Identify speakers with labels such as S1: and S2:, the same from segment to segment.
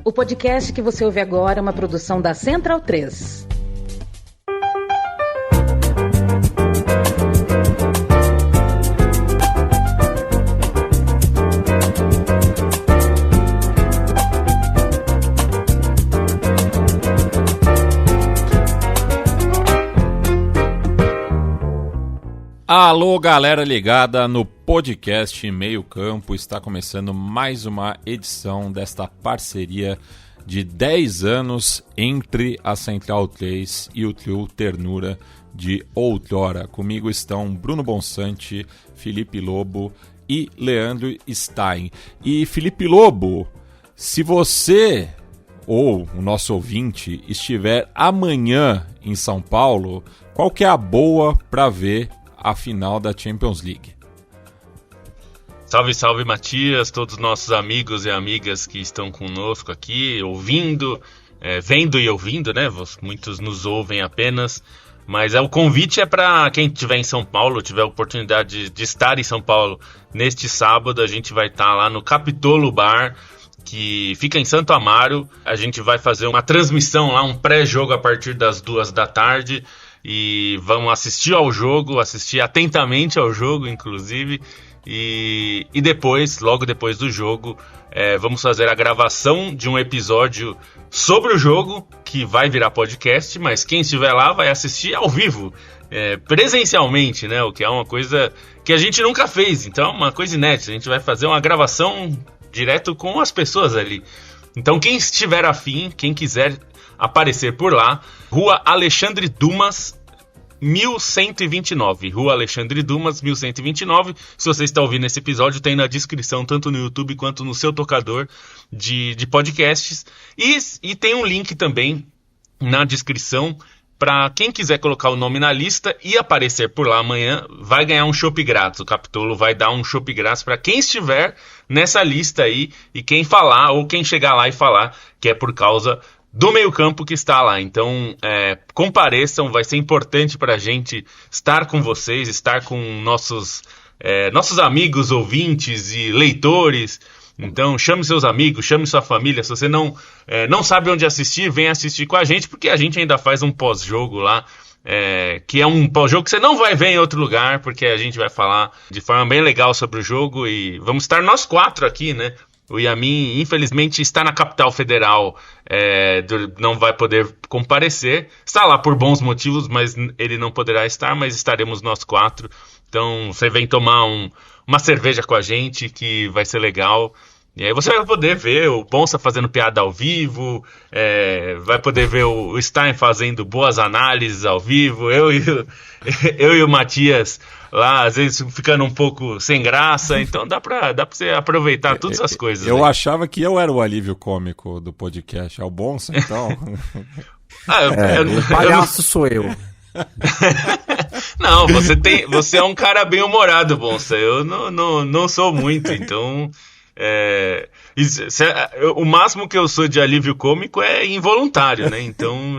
S1: O podcast que você ouve agora é uma produção da Central 3.
S2: Alô, galera ligada no podcast Meio Campo. Está começando mais uma edição desta parceria de 10 anos entre a Central 3 e o trio Ternura de outrora. Comigo estão Bruno Bonsante, Felipe Lobo e Leandro Stein. E Felipe Lobo, se você ou o nosso ouvinte estiver amanhã em São Paulo, qual que é a boa para ver a final da Champions League?
S3: Salve, salve, Matias, todos os nossos amigos e amigas que estão conosco aqui, ouvindo, vendo e ouvindo, né? Muitos nos ouvem apenas, mas o convite é para quem estiver em São Paulo, tiver a oportunidade de estar em São Paulo neste sábado. A gente vai estar lá no Capitolo Bar, que fica em Santo Amaro. A gente vai fazer uma transmissão lá, um pré-jogo a partir das 2 da tarde. E vamos assistir ao jogo, assistir atentamente ao jogo, inclusive. E depois, logo depois do jogo, vamos fazer a gravação de um episódio sobre o jogo, que vai virar podcast, mas quem estiver lá vai assistir ao vivo, presencialmente, né? O que é uma coisa que a gente nunca fez, então é uma coisa inédita. A gente vai fazer uma gravação direto com as pessoas ali. Então quem estiver afim, quem quiser aparecer por lá, Rua Alexandre Dumas, 1129. Rua Alexandre Dumas, 1129. Se você está ouvindo esse episódio, tem na descrição, tanto no YouTube quanto no seu tocador de podcasts. E tem um link também na descrição para quem quiser colocar o nome na lista e aparecer por lá amanhã, vai ganhar um chopp grátis. O Capitolo vai dar um chopp grátis para quem estiver nessa lista aí e quem falar ou quem chegar lá e falar que é por causa do Meio Campo que está lá. Então, compareçam, vai ser importante para a gente estar com vocês, estar com nossos amigos, ouvintes e leitores. Então, chame seus amigos, chame sua família. Se você não sabe onde assistir, vem assistir com a gente, porque a gente ainda faz um pós-jogo lá, que é um pós-jogo que você não vai ver em outro lugar, porque a gente vai falar de forma bem legal sobre o jogo e vamos estar nós 4 aqui, né? O Yamin, infelizmente, está na capital federal, não vai poder comparecer. Está lá por bons motivos, mas ele não poderá estar, mas estaremos nós 4. Então, você vem tomar uma cerveja com a gente, que vai ser legal. E aí você vai poder ver o Bonsa fazendo piada ao vivo, vai poder ver o Stein fazendo boas análises ao vivo, eu e o Matias lá, às vezes ficando um pouco sem graça. Então dá pra você aproveitar todas as coisas.
S2: Eu achava que eu era o alívio cômico do podcast, é o Bonsa, então.
S4: O palhaço sou eu.
S3: Não, você é um cara bem humorado, Bonsa. Eu não sou muito, então o máximo que eu sou de alívio cômico é involuntário, né? Então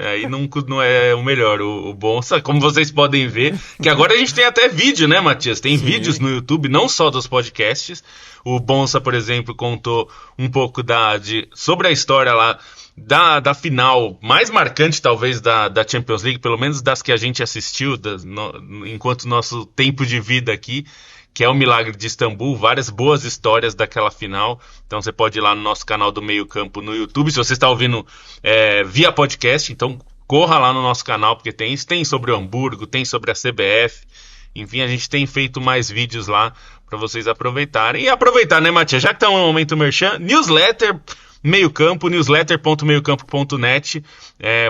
S3: aí não é o melhor. O Bonsa, como vocês podem ver, que agora a gente tem até vídeo, né, Matias? Tem vídeos no YouTube, não só dos podcasts. O Bonsa, por exemplo, contou um pouco sobre a história lá da final mais marcante, talvez, da Champions League, pelo menos das que a gente assistiu enquanto nosso tempo de vida aqui, que é o Milagre de Istambul. Várias boas histórias daquela final. Então você pode ir lá no nosso canal do Meio Campo no YouTube. Se você está ouvindo via podcast, então corra lá no nosso canal, porque tem sobre o Hamburgo, tem sobre a CBF. Enfim, a gente tem feito mais vídeos lá para vocês aproveitarem. E aproveitar, né, Matias? Já que está um momento merchan, newsletter Meio Campo, newsletter.meiocampo.net.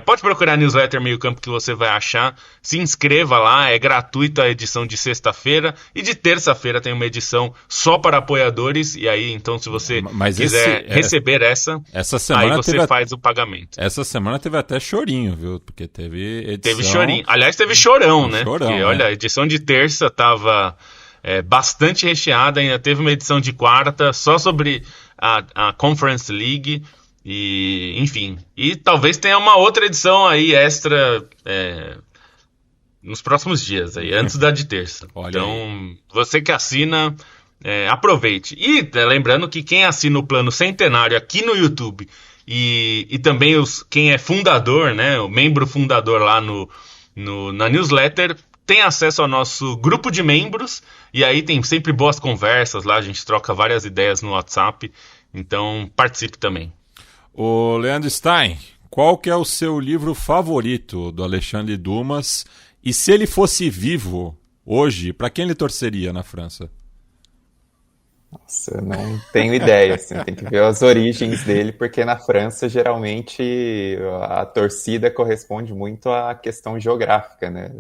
S3: Pode procurar newsletter Meio Campo que você vai achar. Se inscreva lá, é gratuita a edição de sexta-feira. E de terça-feira tem uma edição só para apoiadores. E aí, então, se você quiser receber essa semana aí você faz o pagamento.
S2: Essa semana teve até chorinho, viu? Porque teve edição.
S3: Teve chorinho. Aliás, teve chorão, né?
S2: Chorão,
S3: porque, olha, a edição de terça tava bastante recheada. Ainda teve uma edição de quarta só sobre a Conference League, e enfim, e talvez tenha uma outra edição aí extra nos próximos dias, aí, antes da de terça.
S2: Olha
S3: então,
S2: aí.
S3: Você que assina, aproveite. E lembrando que quem assina o plano centenário aqui no YouTube e também quem é fundador, né, o membro fundador lá na newsletter, tem acesso ao nosso grupo de membros, e aí tem sempre boas conversas lá, a gente troca várias ideias no WhatsApp, então participe também.
S2: Ô Leandro Stein, qual que é o seu livro favorito do Alexandre Dumas? E se ele fosse vivo hoje, para quem ele torceria na França?
S5: Nossa, eu não tenho ideia, assim, tem que ver as origens dele, porque na França, geralmente, a torcida corresponde muito à questão geográfica, né?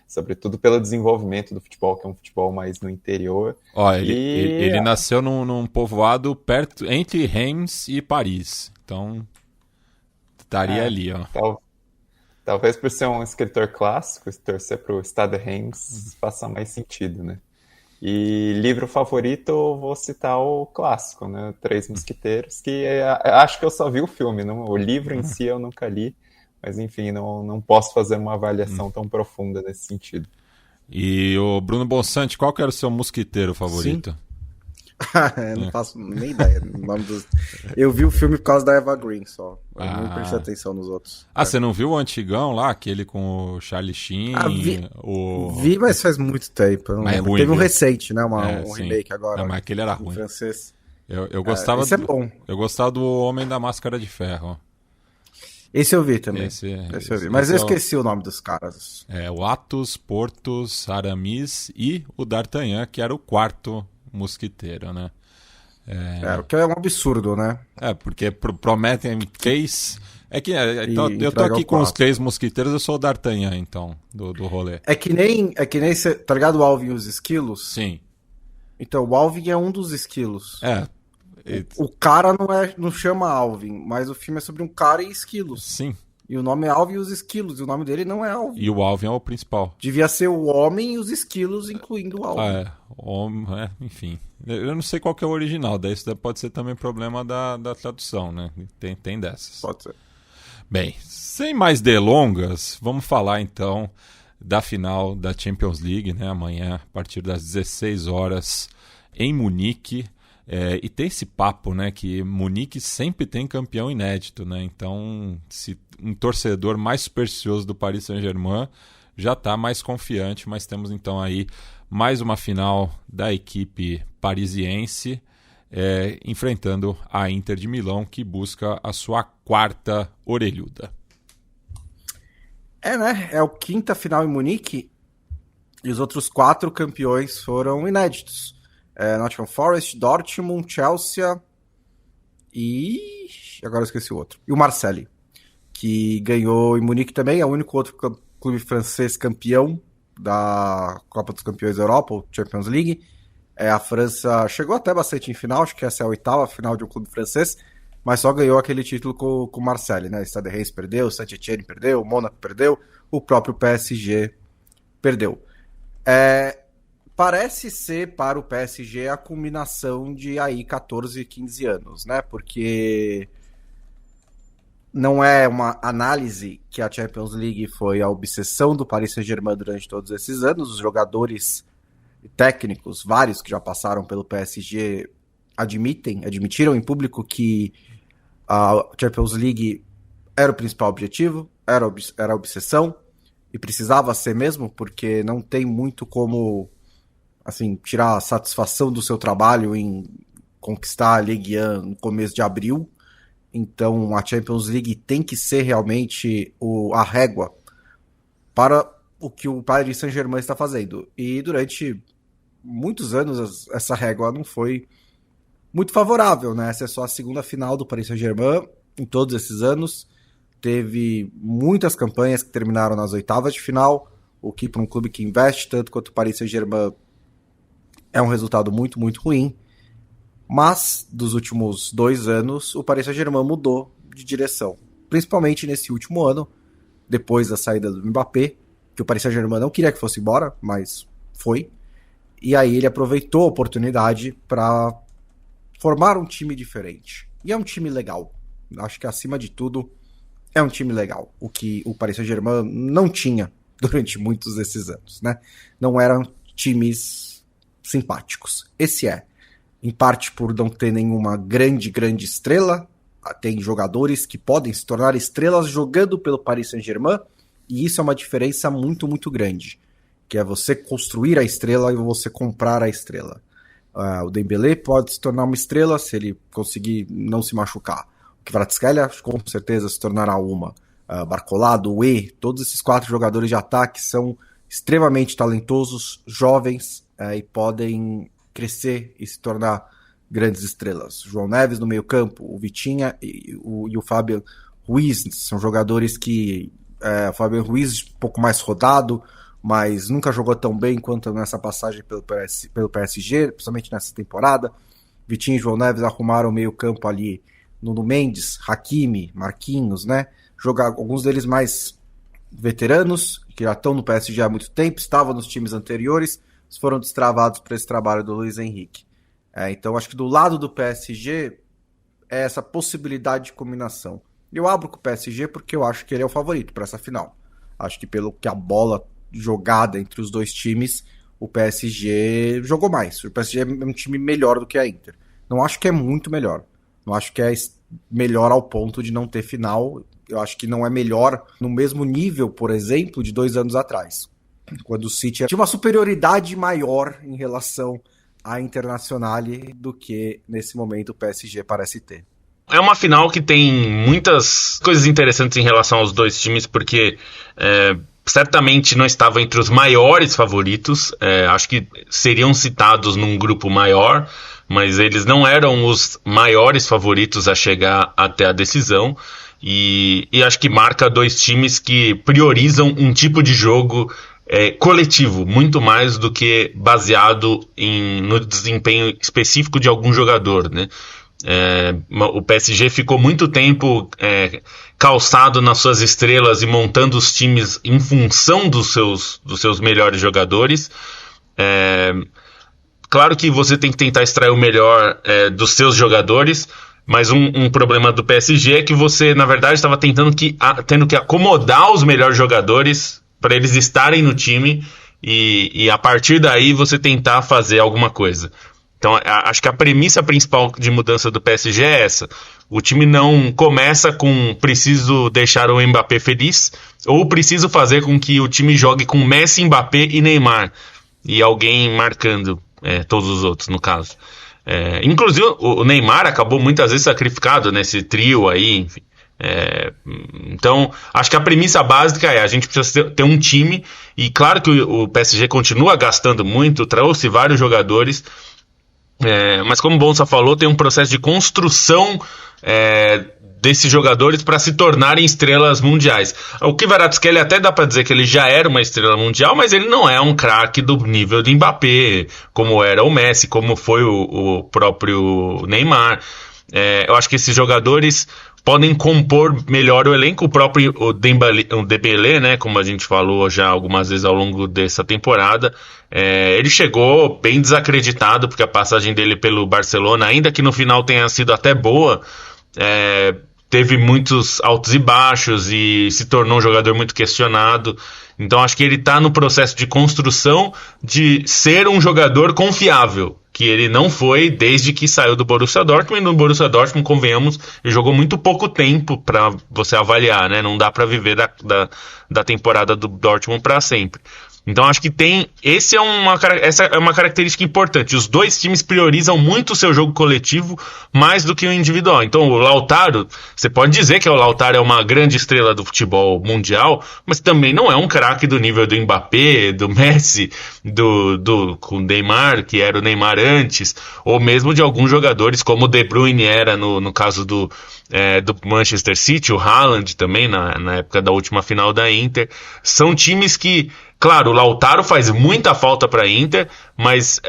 S5: Sobretudo pelo desenvolvimento do futebol, que é um futebol mais no interior.
S2: Ó, ele nasceu num povoado perto, entre Reims e Paris, então estaria ali, ó.
S5: Talvez por ser um escritor clássico, torcer para o Stade de Reims faça mais sentido, né? E livro favorito, eu vou citar o clássico, né? Três Mosqueteiros, que acho que eu só vi o filme, o livro em si eu nunca li, mas enfim, não posso fazer uma avaliação tão profunda nesse sentido.
S2: E o Bruno Bonsante, qual que era o seu mosquiteiro favorito?
S4: Eu não faço nem ideia do nome dos... Eu vi o filme por causa da Eva Green só. Eu não prestei atenção nos outros.
S2: Você não viu o antigão lá? Aquele com o Charlie Sheen?
S4: Vi, mas faz muito tempo.
S2: Mas é ruim,
S4: teve um
S2: viu?
S4: recente, né? Um remake agora.
S2: Não, mas aquele era ruim.
S4: Francês.
S2: Eu gostava
S4: esse é bom.
S2: Eu gostava do Homem da Máscara de Ferro.
S4: Esse eu vi também. Esse eu vi. Mas eu esqueci o nome dos caras.
S2: O Athos, Porthos, Aramis e o D'Artagnan, que era o quarto mosquiteiro, né?
S4: O que é um absurdo, né?
S2: Porque prometem três... eu tô aqui com os três mosquiteiros, eu sou o D'Artagnan, então, do rolê.
S4: É que nem cê, tá ligado o Alvin e os Esquilos?
S2: Sim.
S4: Então, o Alvin é um dos esquilos. O cara não chama Alvin, mas o filme é sobre um cara e esquilos.
S2: Sim.
S4: E o nome é Alvin e os Esquilos, e o nome dele não é Alvin.
S2: E o Alvin é o principal.
S4: Devia ser o homem e os esquilos, incluindo o Alvin.
S2: Enfim. Eu não sei qual que é o original, daí isso pode ser também problema da tradução, né? Tem dessas.
S4: Pode ser.
S2: Bem, sem mais delongas, vamos falar então da final da Champions League, né? Amanhã, a partir das 16 horas, em Munique. E tem esse papo, né, que Munique sempre tem campeão inédito, né? Então, se um torcedor mais supersticioso do Paris Saint-Germain já está mais confiante, mas temos então aí mais uma final da equipe parisiense enfrentando a Inter de Milão, que busca a sua quarta orelhuda.
S4: Né? É a quinta final em Munique e os outros 4 campeões foram inéditos. Nottingham Forest, Dortmund, Chelsea e... agora eu esqueci o outro. E o Marseille, que ganhou em Munique também, é o único outro clube francês campeão da Copa dos Campeões da Europa, ou Champions League. A França chegou até bastante em final, acho que essa é a 8ª final de um clube francês, mas só ganhou aquele título com o Marseille, né? Stade de Reims perdeu, Saint-Étienne perdeu, Mônaco perdeu, o próprio PSG perdeu. Parece ser para o PSG a culminação de aí 14, 15 anos, né? Porque não é uma análise que a Champions League foi a obsessão do Paris Saint-Germain durante todos esses anos. Os jogadores técnicos, vários que já passaram pelo PSG, admitiram em público que a Champions League era o principal objetivo, era a obsessão, e precisava ser mesmo, porque não tem muito como... assim, tirar a satisfação do seu trabalho em conquistar a Ligue 1 no começo de abril. Então a Champions League tem que ser realmente a régua para o que o Paris Saint-Germain está fazendo. E durante muitos anos essa régua não foi muito favorável, né? Essa é só a segunda final do Paris Saint-Germain em todos esses anos. Teve muitas campanhas que terminaram nas oitavas de final, o que para um clube que investe tanto quanto o Paris Saint-Germain é um resultado muito, muito ruim. Mas, dos últimos 2 anos, o Paris Saint-Germain mudou de direção. Principalmente nesse último ano, depois da saída do Mbappé, que o Paris Saint-Germain não queria que fosse embora, mas foi. E aí ele aproveitou a oportunidade para formar um time diferente. E é um time legal. Acho que, acima de tudo, é um time legal. O que o Paris Saint-Germain não tinha durante muitos desses anos, né? Não eram times simpáticos. Esse em parte por não ter nenhuma grande estrela, tem jogadores que podem se tornar estrelas jogando pelo Paris Saint-Germain, e isso é uma diferença muito, muito grande, que é você construir a estrela e você comprar a estrela. O Dembélé pode se tornar uma estrela se ele conseguir não se machucar. O Kvaratskhelia com certeza se tornará uma. Barcola, Doué, todos esses 4 jogadores de ataque são extremamente talentosos, jovens, e podem crescer e se tornar grandes estrelas. João Neves no meio campo, o Vitinha e o Fabian Ruiz são jogadores que... o Fabian Ruiz um pouco mais rodado, mas nunca jogou tão bem quanto nessa passagem pelo PSG, principalmente nessa temporada. Vitinho e João Neves arrumaram o meio campo ali, Nuno Mendes, Hakimi, Marquinhos, né? Alguns deles mais veteranos, que já estão no PSG há muito tempo, estavam nos times anteriores, foram destravados para esse trabalho do Luiz Henrique. Então acho que do lado do PSG é essa possibilidade de combinação. Eu abro com o PSG porque eu acho que ele é o favorito para essa final. Acho que pelo que a bola jogada entre os dois times, o PSG jogou mais. O PSG é um time melhor do que a Inter. Não acho que é muito melhor. Não acho que é melhor ao ponto de não ter final. Eu acho que não é melhor no mesmo nível, por exemplo, de 2 anos atrás, quando o City tinha uma superioridade maior em relação à Internacional do que nesse momento o PSG parece ter.
S3: É uma final que tem muitas coisas interessantes em relação aos dois times, porque certamente não estava entre os maiores favoritos. Acho que seriam citados num grupo maior, mas eles não eram os maiores favoritos a chegar até a decisão. E acho que marca 2 times que priorizam um tipo de jogo coletivo, muito mais do que baseado no desempenho específico de algum jogador, né? O PSG ficou muito tempo calçado nas suas estrelas e montando os times em função dos seus melhores jogadores. Claro que você tem que tentar extrair o melhor dos seus jogadores, mas um problema do PSG é que você, na verdade, estava tendo que acomodar os melhores jogadores para eles estarem no time e a partir daí você tentar fazer alguma coisa. Então, acho que a premissa principal de mudança do PSG é essa. O time não começa com preciso deixar o Mbappé feliz, ou preciso fazer com que o time jogue com Messi, Mbappé e Neymar, e alguém marcando todos os outros, no caso. Inclusive, o Neymar acabou muitas vezes sacrificado nesse trio aí, enfim. Então, acho que a premissa básica a gente precisa ter um time, e claro que o PSG continua gastando muito, trouxe vários jogadores, mas como o Bonsa falou, tem um processo de construção desses jogadores para se tornarem estrelas mundiais. O Kvaratskhelia até dá para dizer que ele já era uma estrela mundial, mas ele não é um craque do nível de Mbappé, como era o Messi, como foi o próprio Neymar. Eu acho que esses jogadores podem compor melhor o elenco. O próprio Dembélé, né, como a gente falou já algumas vezes ao longo dessa temporada, ele chegou bem desacreditado, porque a passagem dele pelo Barcelona, ainda que no final tenha sido até boa, teve muitos altos e baixos e se tornou um jogador muito questionado. Então acho que ele está no processo de construção de ser um jogador confiável, que ele não foi desde que saiu do Borussia Dortmund. E no Borussia Dortmund, convenhamos, ele jogou muito pouco tempo para você avaliar, né? Não dá para viver da temporada do Dortmund para sempre. Então acho que essa é uma característica importante. Os dois times priorizam muito o seu jogo coletivo mais do que o individual. Então o Lautaro, você pode dizer que o Lautaro é uma grande estrela do futebol mundial, mas também não é um craque do nível do Mbappé, do Messi, com o Neymar, que era o Neymar antes, ou mesmo de alguns jogadores como o De Bruyne era no caso do Manchester City, o Haaland também na época da última final da Inter. São times que, claro, o Lautaro faz muita falta para a Inter, mas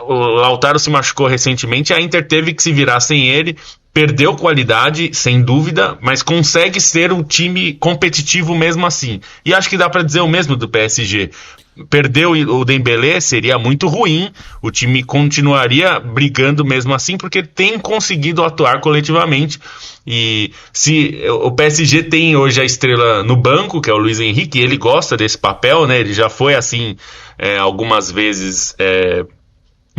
S3: o Lautaro se machucou recentemente, a Inter teve que se virar sem ele, perdeu qualidade, sem dúvida, mas consegue ser um time competitivo mesmo assim. E acho que dá para dizer o mesmo do PSG. Perdeu o Dembélé, seria muito ruim, o time continuaria brigando mesmo assim, porque tem conseguido atuar coletivamente. E se o PSG tem hoje a estrela no banco, que é o Luiz Henrique, ele gosta desse papel, né? Ele já foi assim algumas vezes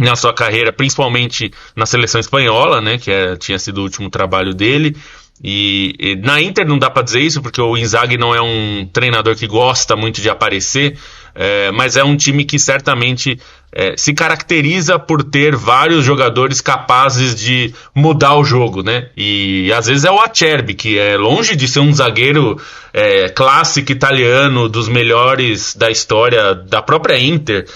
S3: na sua carreira, principalmente na seleção espanhola, né, que tinha sido o último trabalho dele. E na Inter não dá para dizer isso, porque o Inzaghi não é um treinador que gosta muito de aparecer, mas é um time que certamente se caracteriza por ter vários jogadores capazes de mudar o jogo, né? E às vezes é o Acerbi, que é longe de ser um zagueiro clássico italiano, dos melhores da história da própria Inter.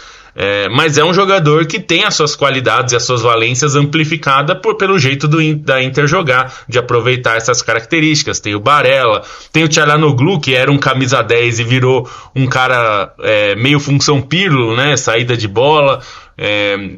S3: Mas é um jogador que tem as suas qualidades e as suas valências amplificadas pelo jeito da Inter jogar, de aproveitar essas características. Tem o Barella, tem o Çalhanoğlu, que era um camisa 10 e virou um cara meio função Pirlo, né? Saída de bola.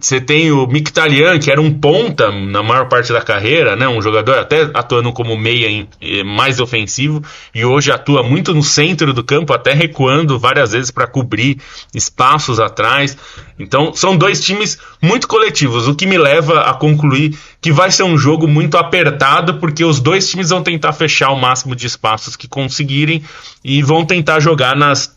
S3: Você tem o Mkhitaryan, que era um ponta na maior parte da carreira, né? Um jogador até atuando como meia mais ofensivo, e hoje atua muito no centro do campo, até recuando várias vezes para cobrir espaços atrás. Então são dois times muito coletivos, o que me leva a concluir que vai ser um jogo muito apertado, porque os dois times vão tentar fechar o máximo de espaços que conseguirem e vão tentar jogar nas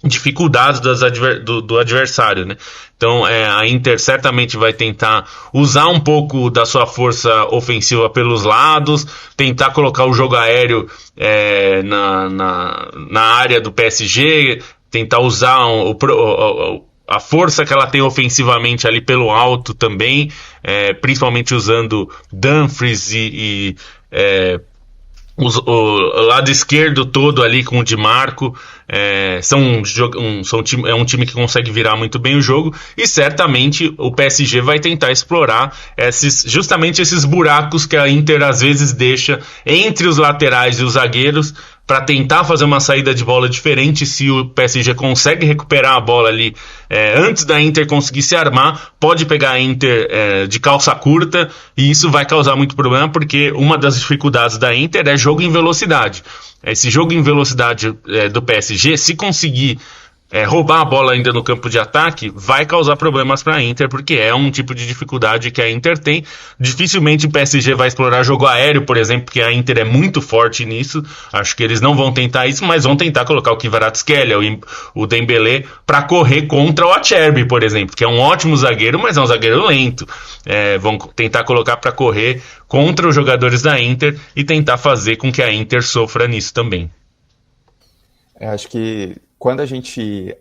S3: dificuldades do adversário, né? Então a Inter certamente vai tentar usar um pouco da sua força ofensiva pelos lados, tentar colocar o jogo aéreo na área do PSG, tentar usar a força que ela tem ofensivamente ali pelo alto também, principalmente usando Dumfries e o lado esquerdo todo ali com o Di Marco. É um time que consegue virar muito bem o jogo, e certamente o PSG vai tentar explorar justamente esses buracos que a Inter às vezes deixa entre os laterais e os zagueiros, para tentar fazer uma saída de bola diferente. Se o PSG consegue recuperar a bola ali antes da Inter conseguir se armar, pode pegar a Inter de calça curta, e isso vai causar muito problema, porque uma das dificuldades da Inter é jogo em velocidade. Esse jogo em velocidade do PSG, se conseguir roubar a bola ainda no campo de ataque, vai causar problemas para a Inter, porque é um tipo de dificuldade que a Inter tem. Dificilmente o PSG vai explorar jogo aéreo, por exemplo, porque a Inter é muito forte nisso. Acho que eles não vão tentar isso, mas vão tentar colocar o Kvaratskhelia, o Dembélé, para correr contra o Acerbi, por exemplo, que é um ótimo zagueiro, mas é um zagueiro lento. Vão tentar colocar para correr contra os jogadores da Inter e tentar fazer com que a Inter sofra nisso também.
S5: Acho que quando a gente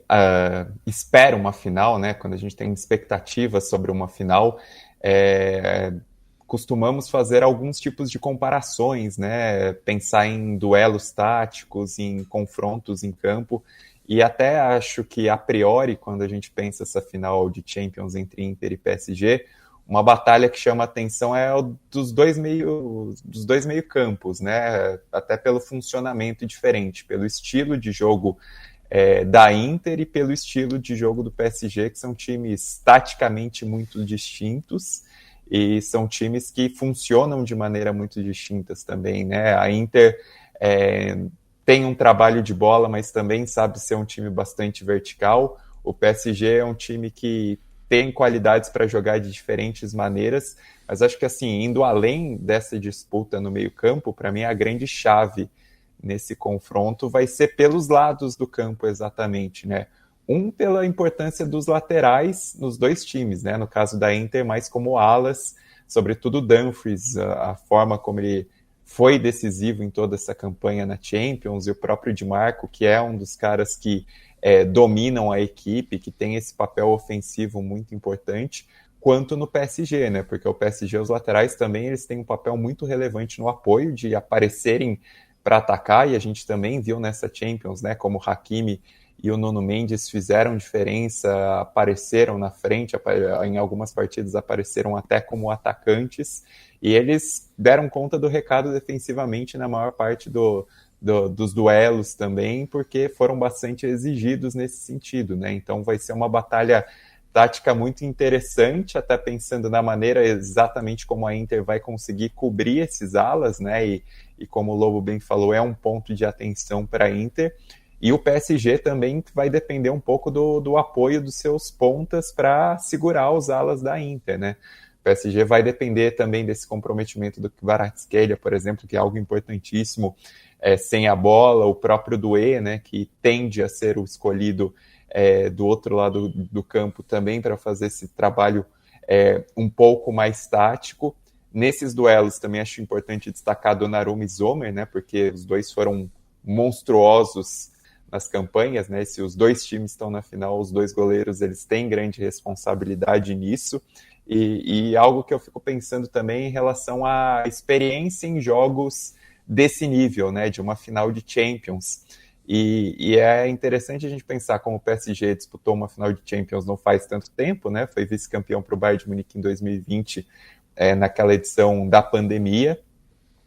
S5: espera uma final, né, quando a gente tem expectativas sobre uma final, costumamos fazer alguns tipos de comparações, né, pensar em duelos táticos, em confrontos em campo, e até acho que a priori, quando a gente pensa essa final de Champions entre Inter e PSG, uma batalha que chama atenção é o dos dois meio campos, né, até pelo funcionamento diferente, pelo estilo de jogo da Inter e pelo estilo de jogo do PSG, que são times taticamente muito distintos e são times que funcionam de maneira muito distintas também, né? A Inter tem um trabalho de bola, mas também sabe ser um time bastante vertical. O PSG é um time que tem qualidades para jogar de diferentes maneiras, mas acho que, assim, indo além dessa disputa no meio-campo, para mim a grande chave nesse confronto vai ser pelos lados do campo, exatamente, né? Pela importância dos laterais nos dois times, né? No caso da Inter, mais como alas, sobretudo o Dumfries, a forma como ele foi decisivo em toda essa campanha na Champions, e o próprio Di Marco, que é um dos caras que dominam a equipe, que tem esse papel ofensivo muito importante, quanto no PSG, né? Porque o PSG, os laterais também, eles têm um papel muito relevante no apoio, de aparecerem para atacar, e a gente também viu nessa Champions, né, como o Hakimi e o Nuno Mendes fizeram diferença, apareceram na frente, em algumas partidas apareceram até como atacantes, e eles deram conta do recado defensivamente na maior parte dos duelos também, porque foram bastante exigidos nesse sentido, né? Então vai ser uma batalha tática muito interessante, até pensando na maneira exatamente como a Inter vai conseguir cobrir esses alas, né? E como o Lobo bem falou, é um ponto de atenção para a Inter. E o PSG também vai depender um pouco do apoio dos seus pontas para segurar os alas da Inter, né? O PSG vai depender também desse comprometimento do Kvaratskhelia, por exemplo, que é algo importantíssimo sem a bola, o próprio Doué, né, que tende a ser o escolhido do outro lado do campo também para fazer esse trabalho um pouco mais tático. Nesses duelos também acho importante destacar Donnarumma e Sommer, né, porque os dois foram monstruosos nas campanhas, né? Se os dois times estão na final, os dois goleiros eles têm grande responsabilidade nisso. E algo que eu fico pensando também em relação à experiência em jogos desse nível, né, de uma final de Champions. E é interessante a gente pensar como o PSG disputou uma final de Champions não faz tanto tempo, né, foi vice-campeão para o Bayern de Munique em 2020, naquela edição da pandemia,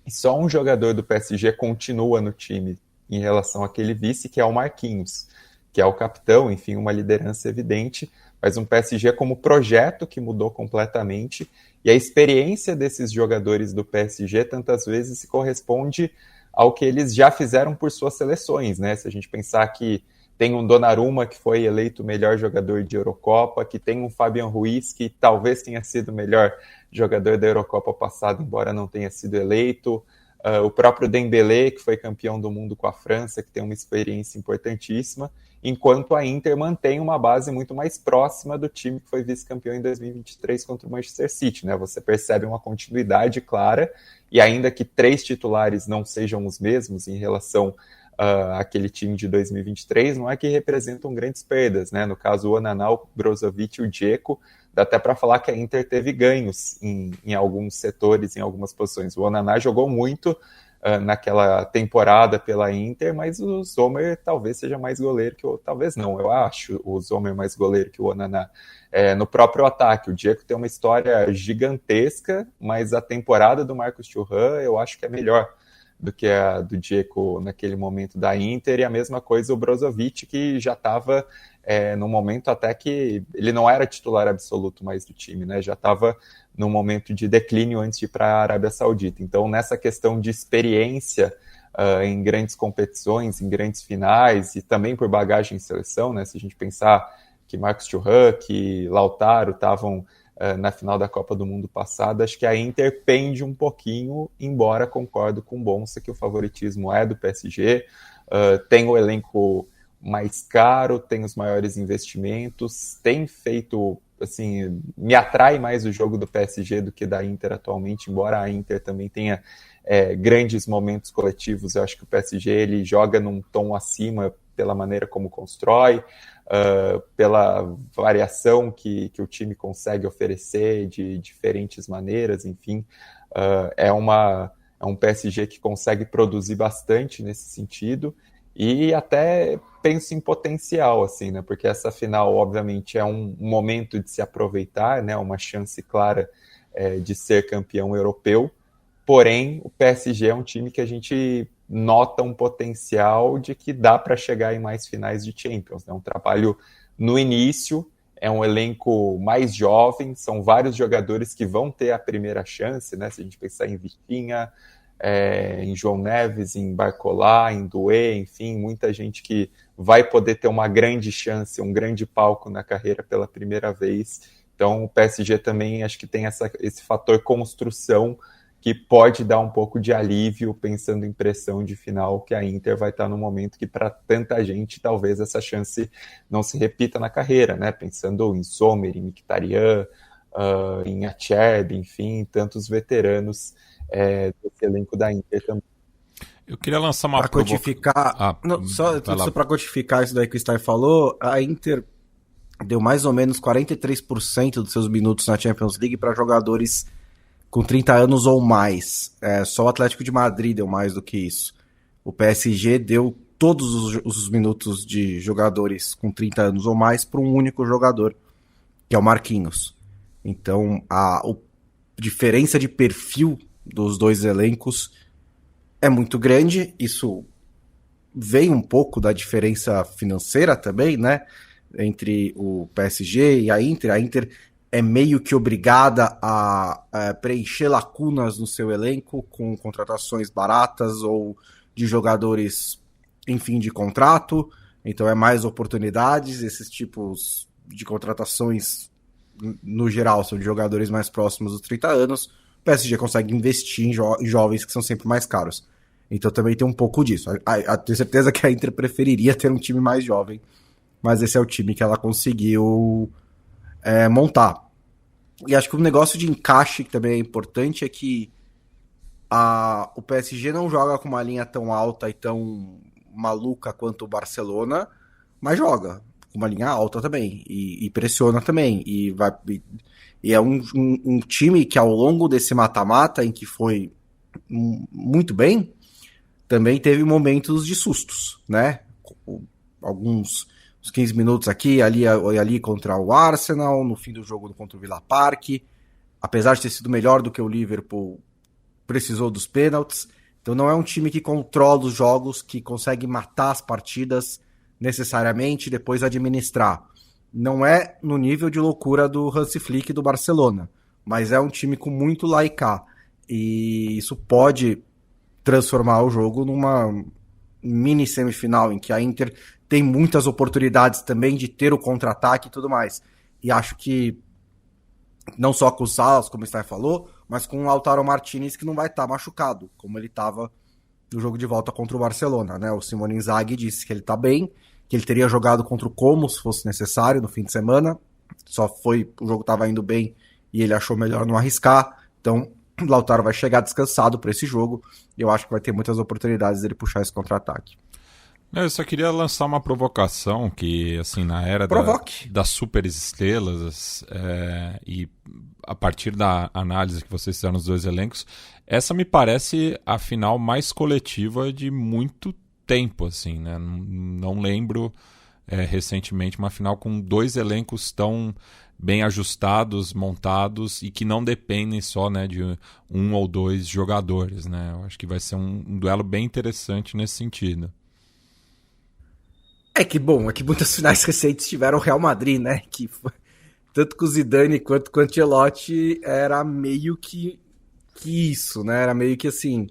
S5: e só um jogador do PSG continua no time em relação àquele vice, que é o Marquinhos, que é o capitão, enfim, uma liderança evidente, mas um PSG como projeto que mudou completamente, e a experiência desses jogadores do PSG tantas vezes se corresponde ao que eles já fizeram por suas seleções, né? Se a gente pensar que tem um Donnarumma que foi eleito o melhor jogador de Eurocopa, que tem um Fabian Ruiz que talvez tenha sido o melhor jogador da Eurocopa passada, embora não tenha sido eleito, o próprio Dembélé, que foi campeão do mundo com a França, que tem uma experiência importantíssima, enquanto a Inter mantém uma base muito mais próxima do time que foi vice-campeão em 2023 contra o Manchester City, né? Você percebe uma continuidade clara, e ainda que 3 titulares não sejam os mesmos em relação àquele time de 2023, não é que representam grandes perdas, né? No caso, o Onaná, o Brozovic e o Dzeko, dá até para falar que a Inter teve ganhos em alguns setores, em algumas posições. O Onaná jogou muito naquela temporada pela Inter, mas o Sommer talvez seja mais goleiro que o... Talvez não, eu acho o Sommer mais goleiro que o Onaná. No próprio ataque, o Dzeko tem uma história gigantesca, mas a temporada do Marcos Thuram eu acho que é melhor do que a do Dzeko naquele momento da Inter, e a mesma coisa o Brozovic, que já estava no momento até que ele não era titular absoluto mais do time, né? Já estava no momento de declínio antes de ir para a Arábia Saudita. Então, nessa questão de experiência em grandes competições, em grandes finais, e também por bagagem em seleção, né? Se a gente pensar que Marcos Thuram, que Lautaro estavam na final da Copa do Mundo passada, acho que a Inter pende um pouquinho, embora concordo com o Bonsa que o favoritismo é do PSG, tem o elenco mais caro, tem os maiores investimentos, tem feito, assim, me atrai mais o jogo do PSG do que da Inter atualmente, embora a Inter também tenha grandes momentos coletivos. Eu acho que o PSG ele joga num tom acima pela maneira como constrói, pela variação que o time consegue oferecer de diferentes maneiras, enfim, é um PSG que consegue produzir bastante nesse sentido, e até penso em potencial, assim, né, porque essa final, obviamente, é um momento de se aproveitar, né, uma chance clara de ser campeão europeu, porém, o PSG é um time que a gente nota um potencial de que dá para chegar em mais finais de Champions, né? Um trabalho no início, é um elenco mais jovem, são vários jogadores que vão ter a primeira chance, né? Se a gente pensar em Vitinha, em João Neves, em Barcola, em Doué, enfim, muita gente que vai poder ter uma grande chance, um grande palco na carreira pela primeira vez. Então o PSG também acho que tem esse fator construção que pode dar um pouco de alívio pensando em pressão de final, que a Inter vai estar no momento que para tanta gente talvez essa chance não se repita na carreira, né? Pensando em Sommer, em Mkhitaryan, em Acerbi, enfim, tantos veteranos desse elenco da Inter também.
S2: Eu queria lançar uma
S4: para codificar, só para codificar isso daí que o Stein falou, a Inter deu mais ou menos 43% dos seus minutos na Champions League para jogadores com 30 anos ou mais. Só o Atlético de Madrid deu mais do que isso. O PSG deu todos os minutos de jogadores com 30 anos ou mais para um único jogador, que é o Marquinhos. Então, a diferença de perfil dos dois elencos é muito grande. Isso vem um pouco da diferença financeira também, né? Entre o PSG e a Inter. A Inter é meio que obrigada a preencher lacunas no seu elenco com contratações baratas ou de jogadores em fim de contrato, então é mais oportunidades. Esses tipos de contratações, no geral, são de jogadores mais próximos dos 30 anos. O PSG consegue investir em jovens que são sempre mais caros. Então também tem um pouco disso. Tenho certeza que a Inter preferiria ter um time mais jovem, mas esse é o time que ela conseguiu montar. E acho que um negócio de encaixe que também é importante é que o PSG não joga com uma linha tão alta e tão maluca quanto o Barcelona, mas joga com uma linha alta também e pressiona também e é um time que ao longo desse mata-mata em que foi muito bem, também teve momentos de sustos, né? Alguns uns 15 minutos aqui, ali contra o Arsenal, no fim do jogo contra o Villa Park, apesar de ter sido melhor do que o Liverpool, precisou dos pênaltis. Então não é um time que controla os jogos, que consegue matar as partidas necessariamente e depois administrar. Não é no nível de loucura do Hansi Flick do Barcelona, mas é um time com muito lá e cá. E isso pode transformar o jogo numa mini semifinal, em que a Inter tem muitas oportunidades também de ter o contra-ataque e tudo mais. E acho que não só com o Salas, como o Stein falou, mas com o Lautaro Martinez, que não vai estar machucado, como ele estava no jogo de volta contra o Barcelona, né? O Simone Inzaghi disse que ele está bem, que ele teria jogado contra o Como se fosse necessário no fim de semana, o jogo estava indo bem e ele achou melhor não arriscar, então o Lautaro vai chegar descansado para esse jogo e eu acho que vai ter muitas oportunidades dele puxar esse contra-ataque.
S2: Eu só queria lançar uma provocação que, assim, na era das superestrelas e a partir da análise que vocês fizeram nos dois elencos, essa me parece a final mais coletiva de muito tempo, assim, né? Não lembro recentemente uma final com dois elencos tão bem ajustados, montados e que não dependem só, né, de um ou dois jogadores, né? Eu acho que vai ser um duelo bem interessante nesse sentido.
S4: É que muitas finais recentes tiveram o Real Madrid, né? Que foi, tanto com o Zidane quanto com o Ancelotti era meio que isso, né? Era meio que assim,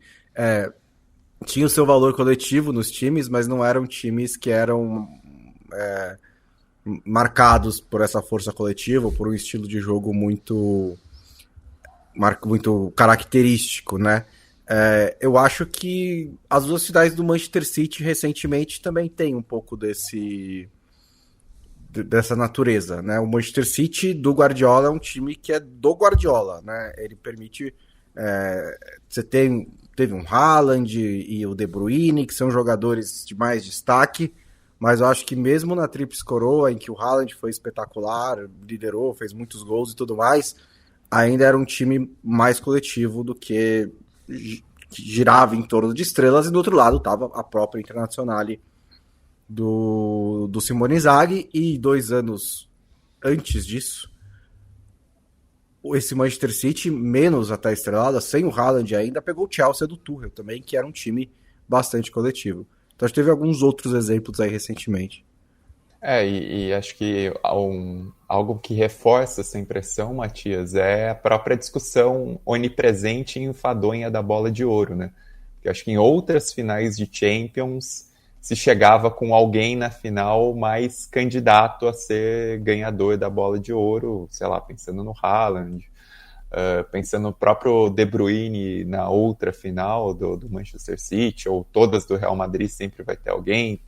S4: tinha o seu valor coletivo nos times, mas não eram times que eram marcados por essa força coletiva, por um estilo de jogo muito característico, né? Eu acho que as duas finais do Manchester City recentemente também tem um pouco dessa natureza, né? O Manchester City do Guardiola é um time que é do Guardiola, né? Ele permite você teve um Haaland e o De Bruyne, que são jogadores de mais destaque, mas eu acho que mesmo na Tríplice Coroa, em que o Haaland foi espetacular, liderou, fez muitos gols e tudo mais, ainda era um time mais coletivo do que girava em torno de estrelas, e do outro lado estava a própria Internazionale do Simone Inzaghi, e 2 anos antes disso, esse Manchester City, menos até estrelada, sem o Haaland ainda, pegou o Chelsea do Tuchel também, que era um time bastante coletivo. Então, a gente teve alguns outros exemplos aí recentemente.
S5: E acho que algo que reforça essa impressão, Matias, é a própria discussão onipresente e enfadonha da bola de ouro, né? Porque acho que em outras finais de Champions se chegava com alguém na final mais candidato a ser ganhador da bola de ouro, sei lá, pensando no Haaland, pensando no próprio De Bruyne na outra final do Manchester City, ou todas do Real Madrid, sempre vai ter alguém.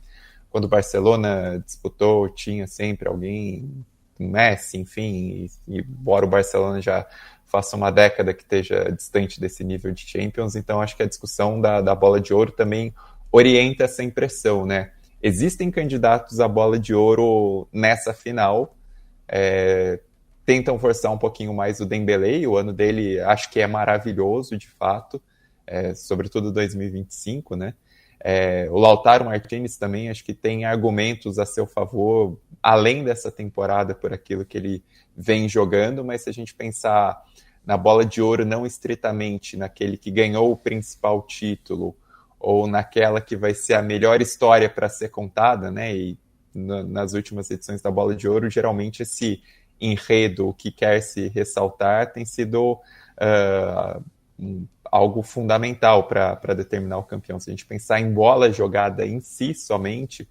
S5: Quando o Barcelona disputou, tinha sempre alguém, Messi, enfim, e embora o Barcelona já faça uma década que esteja distante desse nível de Champions, então acho que a discussão da bola de ouro também orienta essa impressão, né? Existem candidatos à bola de ouro nessa final, tentam forçar um pouquinho mais o Dembélé, o ano dele acho que é maravilhoso, de fato, sobretudo 2025, né? O Lautaro Martinez também acho que tem argumentos a seu favor, além dessa temporada, por aquilo que ele vem jogando, mas se a gente pensar na bola de ouro não estritamente naquele que ganhou o principal título, ou naquela que vai ser a melhor história para ser contada, né? E nas últimas edições da bola de ouro, geralmente esse enredo que quer se ressaltar tem sido algo fundamental para determinar o campeão. Se a gente pensar em bola jogada em si somente,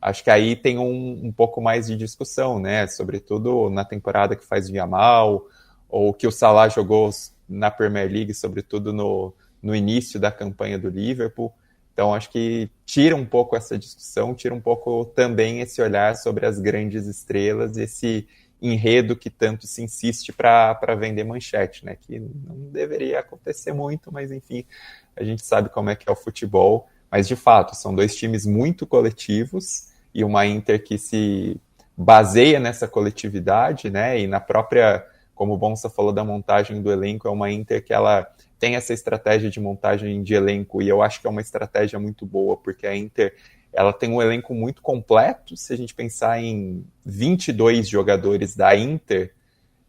S5: acho que aí tem um pouco mais de discussão, né? Sobretudo na temporada que faz o Yamal, ou que o Salah jogou na Premier League, sobretudo no início da campanha do Liverpool. Então acho que tira um pouco essa discussão, tira um pouco também esse olhar sobre as grandes estrelas, esse enredo que tanto se insiste para vender manchete, né? Que não deveria acontecer muito, mas enfim, a gente sabe como é que é o futebol. Mas de fato, são dois times muito coletivos e uma Inter que se baseia nessa coletividade, né? E na própria, como o Bonsa falou da montagem do elenco, é uma Inter que ela tem essa estratégia de montagem de elenco, e eu acho que é uma estratégia muito boa, porque a Inter ela tem um elenco muito completo. Se a gente pensar em 22 jogadores da Inter,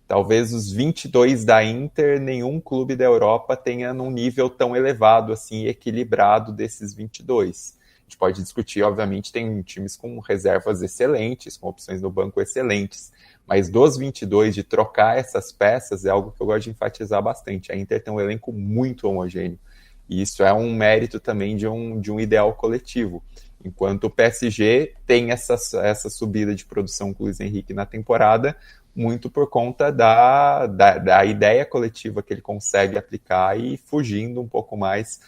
S5: talvez os 22 da Inter, nenhum clube da Europa tenha num nível tão elevado, assim, equilibrado desses 22. A gente pode discutir, obviamente, tem times com reservas excelentes, com opções no banco excelentes, mas dos 22, de trocar essas peças, é algo que eu gosto de enfatizar bastante. A Inter tem um elenco muito homogêneo, e isso é um mérito também de um ideal coletivo. Enquanto o PSG tem essa subida de produção com o Luiz Henrique na temporada, muito por conta da ideia coletiva que ele consegue aplicar e fugindo um pouco mais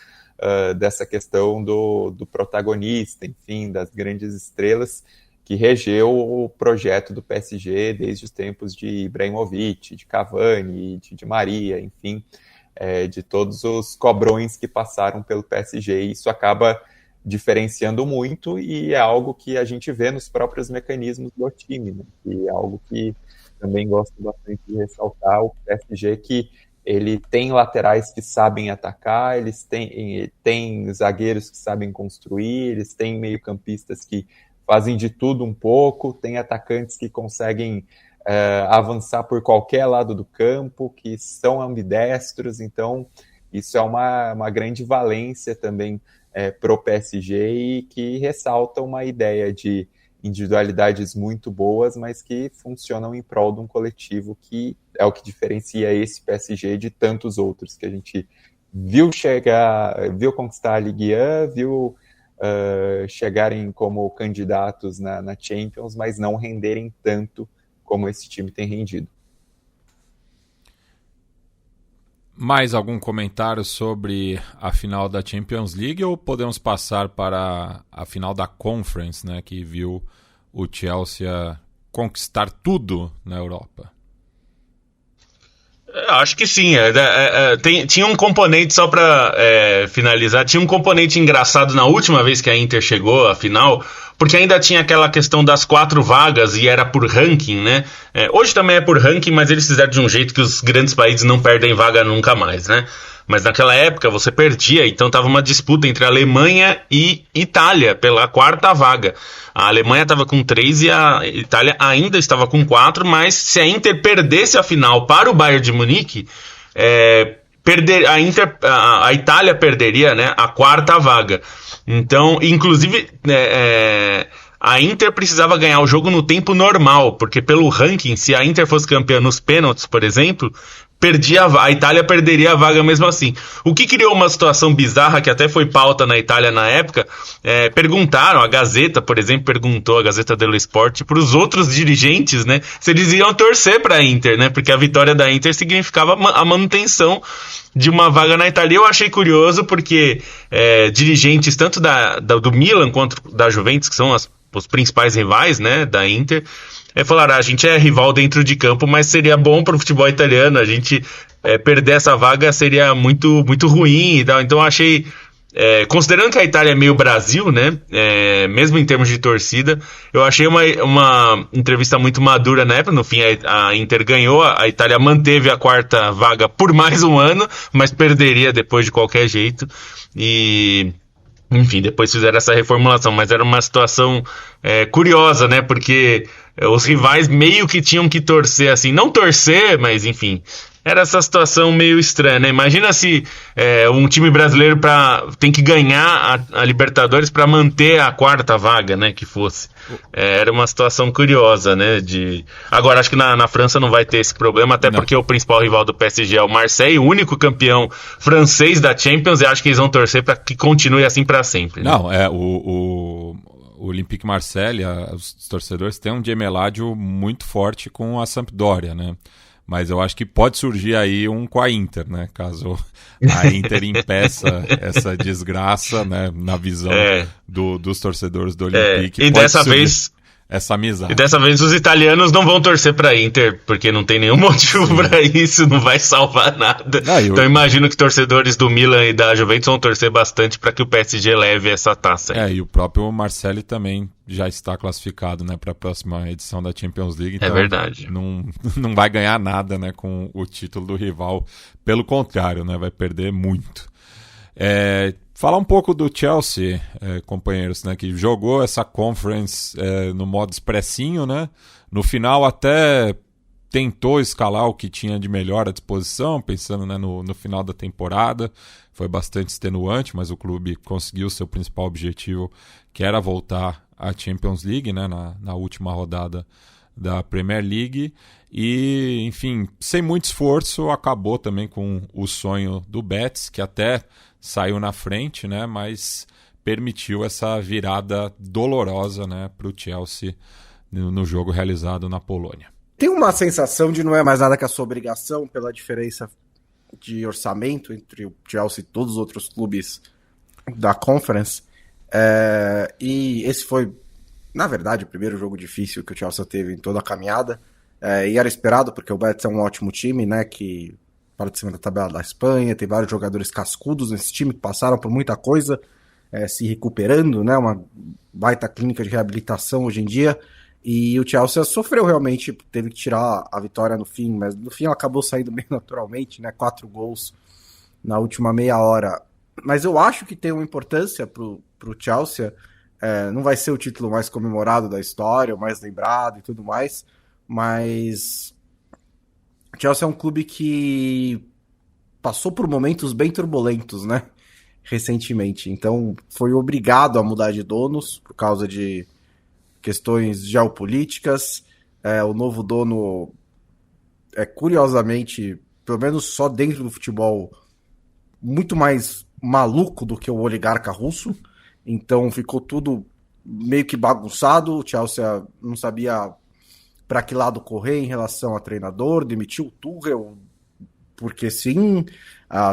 S5: dessa questão do protagonista, enfim, das grandes estrelas que regeu o projeto do PSG desde os tempos de Ibrahimovic, de Cavani, de Di Maria, enfim, de todos os cobrões que passaram pelo PSG. E isso acaba diferenciando muito, e é algo que a gente vê nos próprios mecanismos do time, né? E é algo que também gosto bastante de ressaltar, o PSG, que ele tem laterais que sabem atacar, eles têm zagueiros que sabem construir, eles têm meio-campistas que fazem de tudo um pouco, tem atacantes que conseguem avançar por qualquer lado do campo, que são ambidestros. Então isso é uma grande valência também para o PSG, e que ressalta uma ideia de individualidades muito boas, mas que funcionam em prol de um coletivo, que é o que diferencia esse PSG de tantos outros que a gente viu conquistar a Ligue 1, viu chegarem como candidatos na Champions, mas não renderem tanto como esse time tem rendido.
S2: Mais algum comentário sobre a final da Champions League, ou podemos passar para a final da Conference, né, que viu o Chelsea conquistar tudo na Europa?
S3: Acho que sim. Tinha um componente, só para finalizar, tinha um componente engraçado na última vez que a Inter chegou à final, porque ainda tinha aquela questão das 4 vagas e era por ranking, né? Hoje também é por ranking, mas eles fizeram de um jeito que os grandes países não perdem vaga nunca mais, né? Mas naquela época você perdia, então estava uma disputa entre a Alemanha e Itália pela 4ª vaga. A Alemanha estava com 3 e a Itália ainda estava com 4, mas se a Inter perdesse a final para o Bayern de Munique, a Itália perderia, né, a 4ª vaga. Então, inclusive, a Inter precisava ganhar o jogo no tempo normal, porque pelo ranking, se a Inter fosse campeã nos pênaltis, por exemplo, a Itália perderia a vaga mesmo assim. O que criou uma situação bizarra, que até foi pauta na Itália na época. Perguntaram, a Gazeta, por exemplo, perguntou, a Gazeta dello Sport, para os outros dirigentes, né, se eles iam torcer para a Inter, né, porque a vitória da Inter significava a manutenção de uma vaga na Itália. Eu achei curioso, porque dirigentes tanto do Milan quanto da Juventus, que são os principais rivais, né, da Inter, falaram, a gente é rival dentro de campo, mas seria bom para o futebol italiano, a gente perder essa vaga seria muito, muito ruim e tal. Então eu achei, considerando que a Itália é meio Brasil, né, mesmo em termos de torcida, eu achei uma entrevista muito madura na época. No fim a Inter ganhou, a Itália manteve a 4ª vaga por mais um ano, mas perderia depois de qualquer jeito. E enfim, depois fizeram essa reformulação, mas era uma situação curiosa, né, porque os rivais meio que tinham que torcer, assim, não torcer, mas enfim, era essa situação meio estranha, né? Imagina se um time brasileiro tem que ganhar a Libertadores para manter a 4ª vaga, né, que fosse. Era uma situação curiosa, né? Agora, acho que na França não vai ter esse problema, até porque o principal rival do PSG é o Marseille, o único campeão francês da Champions, e acho que eles vão torcer para que continue assim para sempre, né?
S2: Não, o Olympique Marseille, os torcedores têm um gemeládio muito forte com a Sampdoria, né? Mas eu acho que pode surgir aí um com a Inter, né? Caso a Inter impeça essa desgraça, né? Na visão dos torcedores do Olympique.
S3: E dessa vez
S2: essa amizade.
S3: E dessa vez os italianos não vão torcer pra Inter, porque não tem nenhum motivo pra isso, não vai salvar nada. Então imagino que torcedores do Milan e da Juventus vão torcer bastante pra que o PSG leve essa taça aí.
S2: E o próprio Marcelli também já está classificado, né, para a próxima edição da Champions League. Então
S3: é verdade.
S2: Não vai ganhar nada, né, com o título do rival. Pelo contrário, né, vai perder muito. Falar um pouco do Chelsea, companheiros, né, que jogou essa Conference no modo expressinho, né? No final até tentou escalar o que tinha de melhor à disposição, pensando, né, no final da temporada. Foi bastante extenuante, mas o clube conseguiu seu principal objetivo, que era voltar à Champions League, né, na última rodada da Premier League. E, enfim, sem muito esforço, acabou também com o sonho do Betis, que até saiu na frente, né, mas permitiu essa virada dolorosa, né, para o Chelsea no jogo realizado na Polônia.
S4: Tem uma sensação de não é mais nada que a sua obrigação pela diferença de orçamento entre o Chelsea e todos os outros clubes da Conference. E esse foi, na verdade, o primeiro jogo difícil que o Chelsea teve em toda a caminhada. E era esperado, porque o Betis é um ótimo time, né, que para de cima da tabela da Espanha, tem vários jogadores cascudos nesse time que passaram por muita coisa, se recuperando, né, uma baita clínica de reabilitação hoje em dia, e o Chelsea sofreu realmente, teve que tirar a vitória no fim, mas no fim ela acabou saindo bem naturalmente, né, 4 gols na última meia hora, mas eu acho que tem uma importância pro Chelsea, não vai ser o título mais comemorado da história, o mais lembrado e tudo mais, mas o Chelsea é um clube que passou por momentos bem turbulentos, né, recentemente. Então foi obrigado a mudar de donos por causa de questões geopolíticas. O novo dono curiosamente, pelo menos só dentro do futebol, muito mais maluco do que o oligarca russo. Então ficou tudo meio que bagunçado. O Chelsea não sabia para que lado correr em relação a treinador, demitiu o Tuchel, porque sim,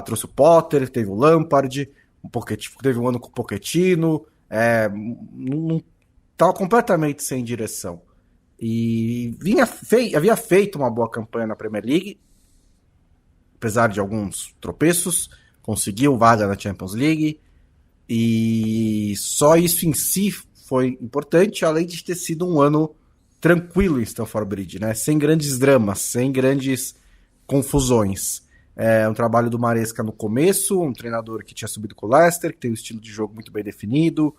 S4: trouxe o Potter, teve o Lampard, teve um ano com o Pochettino, estava completamente sem direção. E havia feito uma boa campanha na Premier League, apesar de alguns tropeços, conseguiu vaga na Champions League, e só isso em si foi importante, além de ter sido um ano tranquilo em Stamford Bridge, né? Sem grandes dramas, sem grandes confusões. Um trabalho do Maresca no começo, um treinador que tinha subido com o Leicester, que tem um estilo de jogo muito bem definido,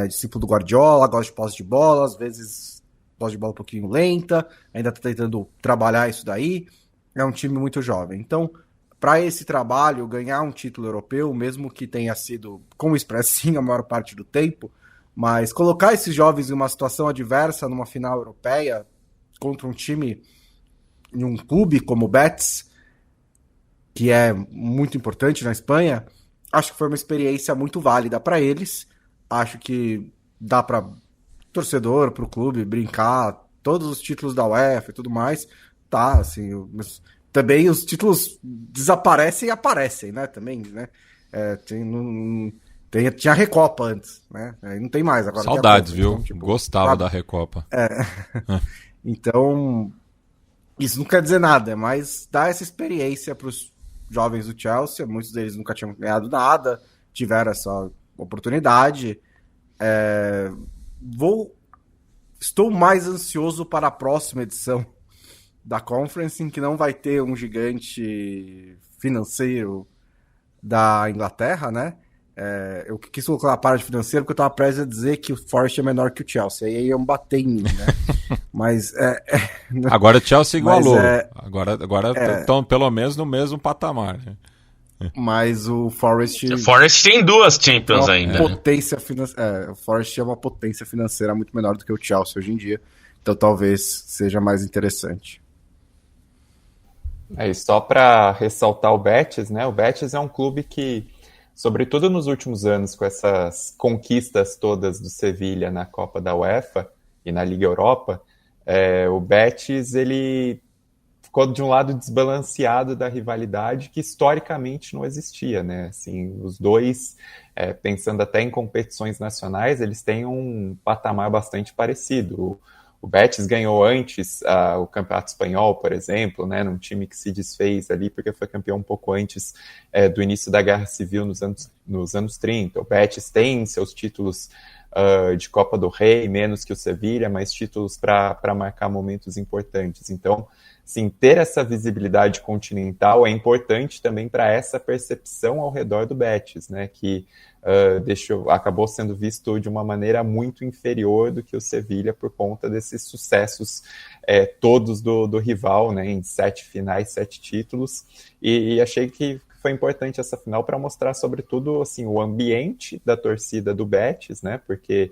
S4: discípulo do Guardiola, gosta de posse de bola, às vezes posse de bola um pouquinho lenta, ainda está tentando trabalhar isso daí. É um time muito jovem. Então, para esse trabalho, ganhar um título europeu, mesmo que tenha sido com o expressinho a maior parte do tempo, mas colocar esses jovens em uma situação adversa numa final europeia contra um time em um clube como o Betis, que é muito importante na Espanha, acho que foi uma experiência muito válida para eles. Acho que dá para torcedor, para o clube brincar, todos os títulos da UEFA e tudo mais, tá, assim, mas também os títulos desaparecem e aparecem, né, também, né, tinha a Recopa antes, né? Não tem mais agora.
S2: Saudades, viu? Então, tipo, gostava da Recopa.
S4: Então, isso não quer dizer nada, mas dá essa experiência para os jovens do Chelsea. Muitos deles nunca tinham ganhado nada, tiveram essa oportunidade. Estou mais ansioso para a próxima edição da Conference, em que não vai ter um gigante financeiro da Inglaterra, né? Eu quis colocar a parte financeira porque eu estava prestes a dizer que o Forest é menor que o Chelsea. Aí iam bater em mim, né? Mas
S2: agora o Chelsea igualou. Agora estão pelo menos no mesmo patamar. Né?
S4: Mas o Forest...
S3: O Forest tem 2 Champions ainda.
S4: Potência o Forest é uma potência financeira muito menor do que o Chelsea hoje em dia. Então talvez seja mais interessante.
S5: E só para ressaltar o Betis, né? O Betis é um clube que, sobretudo nos últimos anos, com essas conquistas todas do Sevilha na Copa da UEFA e na Liga Europa, o Betis ele ficou de um lado desbalanceado da rivalidade que historicamente não existia, né? Assim, os dois, pensando até em competições nacionais, eles têm um patamar bastante parecido. O Betis ganhou antes o Campeonato Espanhol, por exemplo, né, num time que se desfez ali porque foi campeão um pouco antes do início da Guerra Civil nos anos 30. O Betis tem seus títulos de Copa do Rei, menos que o Sevilla, mas títulos para marcar momentos importantes. Então, sim, ter essa visibilidade continental é importante também para essa percepção ao redor do Betis, né, que acabou sendo visto de uma maneira muito inferior do que o Sevilla por conta desses sucessos todos do rival, né, em 7 finais, 7 títulos, e achei que foi importante essa final para mostrar, sobretudo, assim, o ambiente da torcida do Betis, né, porque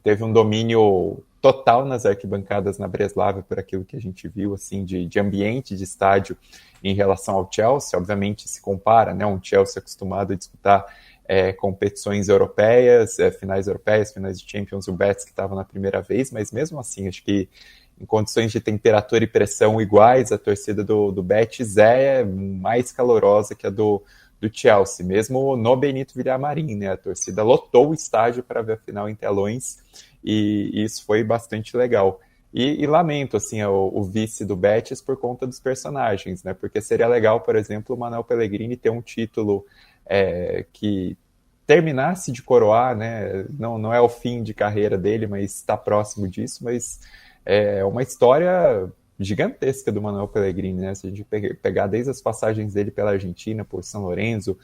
S5: teve um domínio total nas arquibancadas na Breslávia por aquilo que a gente viu, assim, de ambiente de estádio em relação ao Chelsea. Obviamente se compara, né, um Chelsea acostumado a disputar competições europeias, finais de Champions, o Betis que estava na primeira vez, mas mesmo assim, acho que em condições de temperatura e pressão iguais, a torcida do Betis é mais calorosa que a do Chelsea, mesmo no Benito Villamarín, né? A torcida lotou o estádio para ver a final em telões, e isso foi bastante legal. E lamento, assim, o vice do Betis por conta dos personagens, né? Porque seria legal, por exemplo, o Manuel Pellegrini ter um título que terminasse de coroar, né? Não é o fim de carreira dele, mas está próximo disso, mas é uma história gigantesca do Manuel Pellegrini, né? Se a gente pegar desde as passagens dele pela Argentina, por São Lourenço,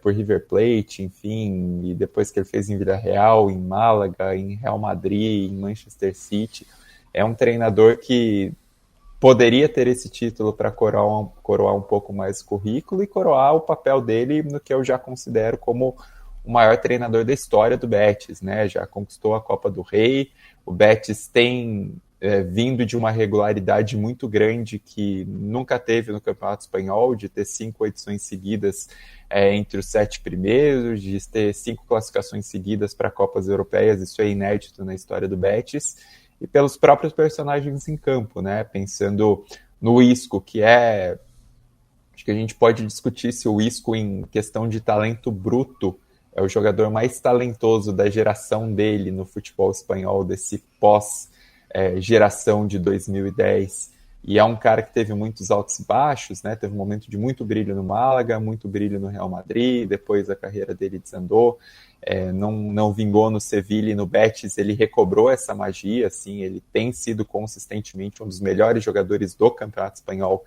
S5: por River Plate, enfim, e depois que ele fez em Villarreal, em Málaga, em Real Madrid, em Manchester City, é um treinador que poderia ter esse título para coroar um pouco mais o currículo e coroar o papel dele no que eu já considero como o maior treinador da história do Betis, né? Já conquistou a Copa do Rei, o Betis tem vindo de uma regularidade muito grande que nunca teve no Campeonato Espanhol, de ter 5 edições seguidas entre os 7 primeiros, de ter 5 classificações seguidas para Copas Europeias, isso é inédito na história do Betis, e pelos próprios personagens em campo, né? Pensando no Isco, que acho que a gente pode discutir se o Isco, em questão de talento bruto, é o jogador mais talentoso da geração dele no futebol espanhol, desse pós-geração de 2010. E é um cara que teve muitos altos e baixos, né? Teve um momento de muito brilho no Málaga, muito brilho no Real Madrid, depois a carreira dele desandou, não vingou no Sevilla e no Betis, ele recobrou essa magia, assim, ele tem sido consistentemente um dos melhores jogadores do Campeonato Espanhol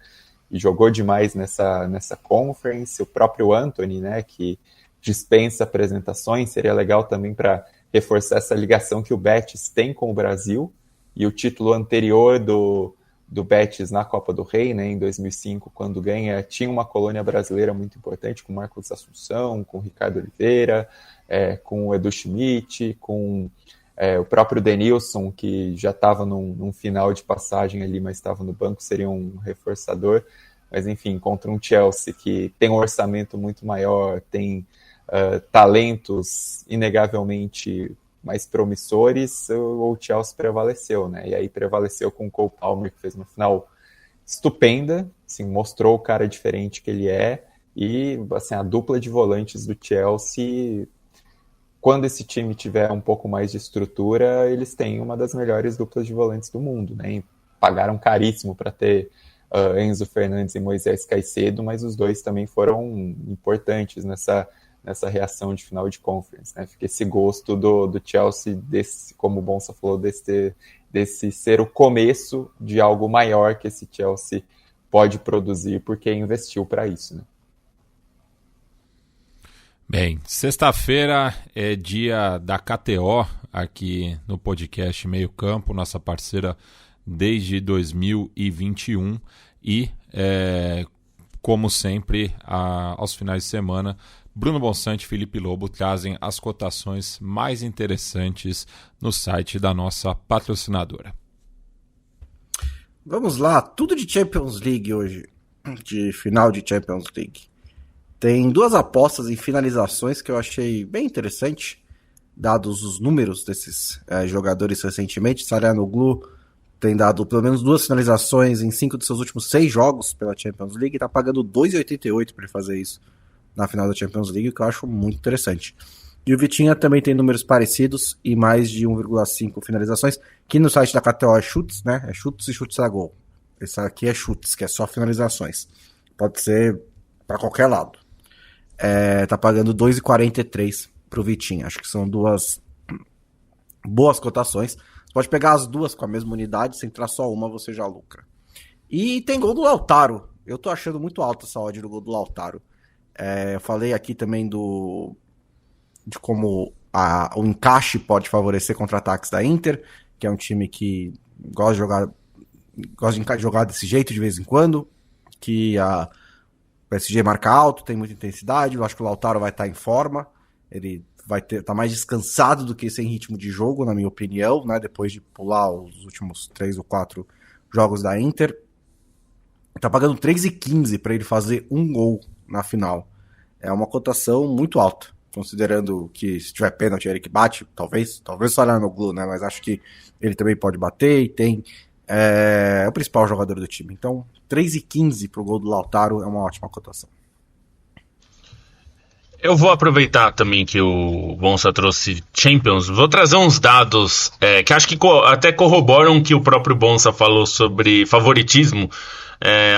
S5: e jogou demais nessa Conference. O próprio Antony, né, que dispensa apresentações, seria legal também para reforçar essa ligação que o Betis tem com o Brasil, e o título anterior do Betis na Copa do Rei, né, em 2005, quando ganha, tinha uma colônia brasileira muito importante, com Marcos Assunção, com Ricardo Oliveira, com o Edu Schmidt, com o próprio Denilson, que já estava num final de passagem ali, mas estava no banco, seria um reforçador. Mas enfim, contra um Chelsea que tem um orçamento muito maior, tem talentos inegavelmente mais promissores, o Chelsea prevaleceu, né? E aí prevaleceu com o Cole Palmer, que fez uma final estupenda, assim, mostrou o cara diferente que ele é, e assim, a dupla de volantes do Chelsea, quando esse time tiver um pouco mais de estrutura, eles têm uma das melhores duplas de volantes do mundo, né? E pagaram caríssimo para ter Enzo Fernandes e Moisés Caicedo, mas os dois também foram importantes nessa reação de final de Conference, né? Fica esse gosto do Chelsea, como o Bonsa falou, desse ser o começo de algo maior que esse Chelsea pode produzir, porque investiu para isso, né?
S2: Bem, sexta-feira é dia da KTO, aqui no podcast Meio Campo, nossa parceira desde 2021, e como sempre, aos finais de semana, Bruno Bonsante e Felipe Lobo trazem as cotações mais interessantes no site da nossa patrocinadora.
S4: Vamos lá, tudo de Champions League hoje, de final de Champions League. Tem 2 apostas em finalizações que eu achei bem interessante, dados os números desses jogadores recentemente. Çalhanoğlu tem dado pelo menos 2 finalizações em 5 dos seus últimos 6 jogos pela Champions League e tá pagando 2,88 para ele fazer isso na final da Champions League, que eu acho muito interessante. E o Vitinha também tem números parecidos e mais de 1,5 finalizações, que no site da KTO é chutes, né? É chutes e chutes a gol. Esse aqui é chutes, que é só finalizações. Pode ser para qualquer lado. Tá pagando 2,43 pro Vitinha. Acho que são 2 boas cotações. Você pode pegar as duas com a mesma unidade, se entrar só uma, você já lucra. E tem gol do Lautaro. Eu tô achando muito alta essa odd do gol do Lautaro. Eu falei aqui também de como o encaixe pode favorecer contra-ataques da Inter, que é um time que gosta de jogar desse jeito de vez em quando, que a PSG marca alto, tem muita intensidade. Eu acho que o Lautaro vai estar em forma, ele vai estar mais descansado do que sem ritmo de jogo, na minha opinião, né? Depois de pular os últimos 3 ou 4 jogos da Inter. Tá pagando 3,15 para ele fazer um gol na final. É uma cotação muito alta, considerando que se tiver pênalti ele que bate, talvez só lá no Glu, né? Mas acho que ele também pode bater e tem o principal jogador do time. Então, 3,15 pro gol do Lautaro é uma ótima cotação.
S3: Eu vou aproveitar também que o Bonsa trouxe Champions, vou trazer uns dados que acho que até corroboram que o próprio Bonsa falou sobre favoritismo.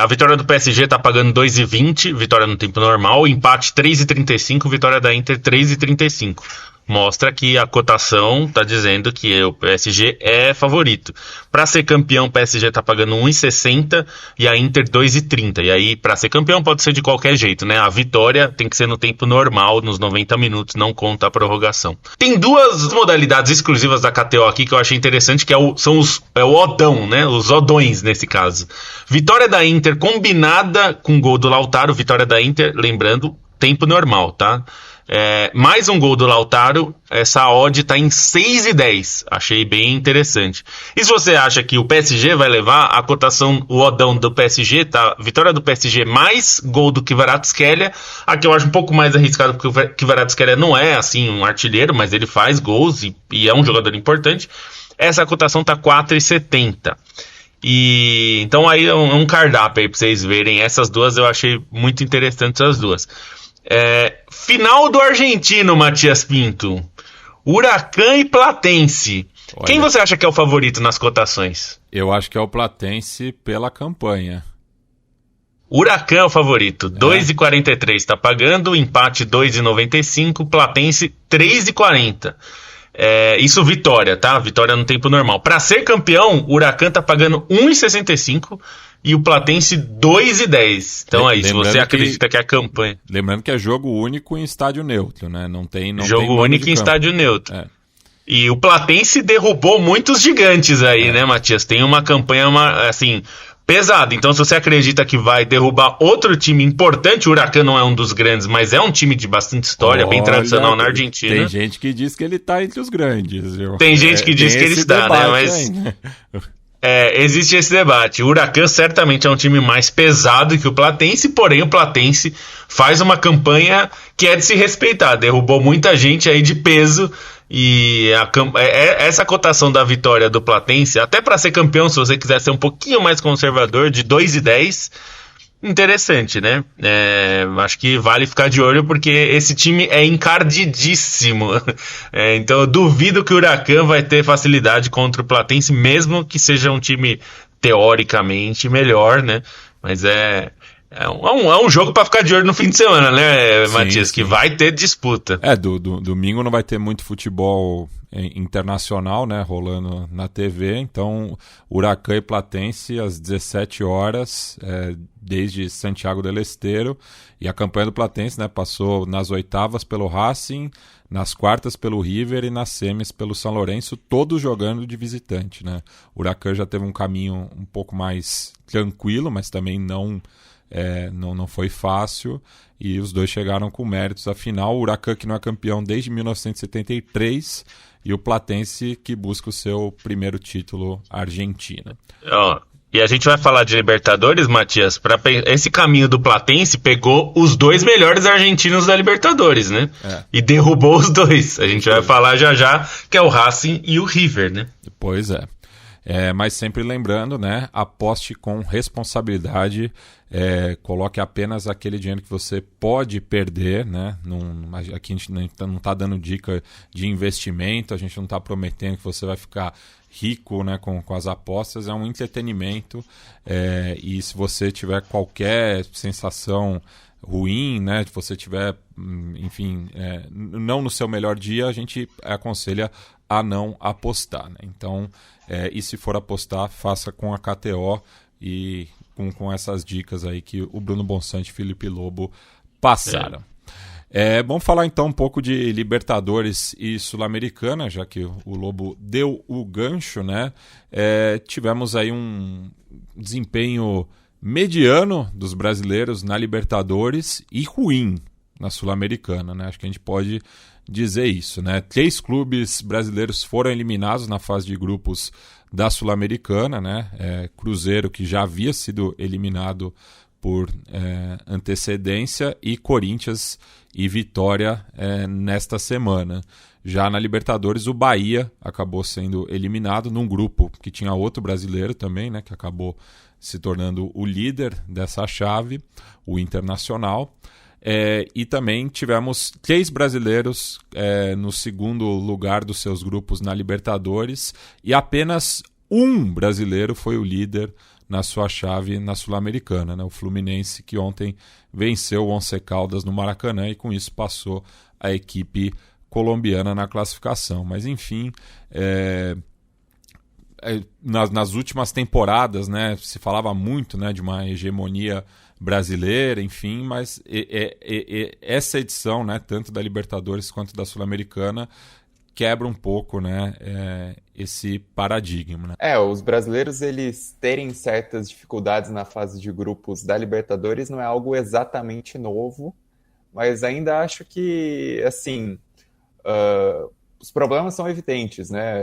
S3: A vitória do PSG tá pagando 2,20, vitória no tempo normal, empate 3,35, vitória da Inter 3,35. Mostra que a cotação tá dizendo que o PSG é favorito. Para ser campeão, o PSG tá pagando 1,60 e a Inter 2,30. E aí, para ser campeão, pode ser de qualquer jeito, né? A vitória tem que ser no tempo normal, nos 90 minutos, não conta a prorrogação. Tem 2 modalidades exclusivas da KTO aqui que eu achei interessante, que são o odão, né? Os odões, nesse caso. Vitória da Inter combinada com gol do Lautaro. Vitória da Inter, lembrando, tempo normal, tá? Mais um gol do Lautaro, essa odd tá em 6,10, achei bem interessante. E se você acha que o PSG vai levar, a cotação, o odão do PSG, tá? Vitória do PSG mais gol do Kvaratskhelia, aqui eu acho um pouco mais arriscado, porque o Kvaratskhelia não é assim um artilheiro, mas ele faz gols e é um jogador importante. Essa cotação tá 4,70. E então aí é um cardápio aí pra vocês verem. Essas duas eu achei muito interessantes, as duas. Final do argentino, Matias Pinto. Huracan e Platense. Olha, quem você acha que é o favorito nas cotações?
S2: Eu acho que é o Platense pela campanha.
S3: Huracan é o favorito, 2,43 tá pagando, empate 2,95, Platense 3,40. Isso vitória, tá? Vitória no tempo normal. Para ser campeão, o Huracan tá pagando 1,65 e o Platense 2,10. Então aí, se você acredita que a campanha...
S2: Lembrando que é jogo único em estádio neutro, né? Não tem
S3: jogo único em estádio neutro. E o Platense derrubou muitos gigantes aí, né, Matias? Tem uma campanha, assim, pesada. Então, se você acredita que vai derrubar outro time importante, o Huracan não é um dos grandes, mas é um time de bastante história, bem tradicional na Argentina.
S2: Tem gente que diz que ele tá entre os grandes, viu?
S3: Tem gente que diz que ele está, né? Mas... existe esse debate. O Huracan certamente é um time mais pesado que o Platense, porém o Platense faz uma campanha que é de se respeitar. Derrubou muita gente aí de peso e essa cotação da vitória do Platense, até para ser campeão, se você quiser ser um pouquinho mais conservador, de 2,10, interessante, né? Acho que vale ficar de olho porque esse time é encardidíssimo. Então eu duvido que o Huracan vai ter facilidade contra o Platense, mesmo que seja um time teoricamente melhor, né? Mas é um jogo para ficar de olho no fim de semana, né, Matias? Sim. Que vai ter disputa.
S2: Domingo não vai ter muito futebol internacional, né, rolando na TV, então Huracan e Platense às 17 horas, desde Santiago del Estero, e a campanha do Platense, né, passou nas oitavas pelo Racing, nas quartas pelo River e nas semis pelo São Lourenço, todos jogando de visitante, né. O Huracan já teve um caminho um pouco mais tranquilo, mas também não foi fácil, e os dois chegaram com méritos à final. O Huracan, que não é campeão desde 1973, e o Platense, que busca o seu primeiro título argentino.
S3: E a gente vai falar de Libertadores, Matias. Esse caminho do Platense pegou os 2 melhores argentinos da Libertadores, né? E derrubou os 2. A gente vai falar já que é o Racing e o River, né?
S2: Pois é. Mas sempre lembrando, né, aposte com responsabilidade, coloque apenas aquele dinheiro que você pode perder, né? Aqui a gente não está dando dica de investimento, a gente não está prometendo que você vai ficar rico, né, com as apostas, é um entretenimento, e se você tiver qualquer sensação ruim, né, se você tiver, enfim, não no seu melhor dia, a gente aconselha a não apostar, né? Então, e se for apostar, faça com a KTO e com essas dicas aí que o Bruno Bonsante e Felipe Lobo passaram. Vamos falar então um pouco de Libertadores e Sul-Americana, já que o Lobo deu o gancho, né? Tivemos aí um desempenho mediano dos brasileiros na Libertadores e ruim na Sul-Americana, né? Acho que a gente pode dizer isso, né? 3 clubes brasileiros foram eliminados na fase de grupos da Sul-Americana, né? Cruzeiro, que já havia sido eliminado por antecedência, e Corinthians e Vitória nesta semana. Já na Libertadores, o Bahia acabou sendo eliminado num grupo que tinha outro brasileiro também, né, que acabou se tornando o líder dessa chave, o Internacional. E também tivemos 3 brasileiros no segundo lugar dos seus grupos na Libertadores, e apenas um brasileiro foi o líder na sua chave na Sul-Americana, né? O Fluminense, que ontem venceu o Once Caldas no Maracanã e com isso passou a equipe colombiana na classificação. Mas enfim, nas últimas temporadas, né, se falava muito, né, de uma hegemonia brasileira, enfim, mas essa edição, né, tanto da Libertadores quanto da Sul-Americana, quebra um pouco, né, esse paradigma, né?
S5: Os brasileiros, eles terem certas dificuldades na fase de grupos da Libertadores não é algo exatamente novo, mas ainda acho que, assim, os problemas são evidentes, né?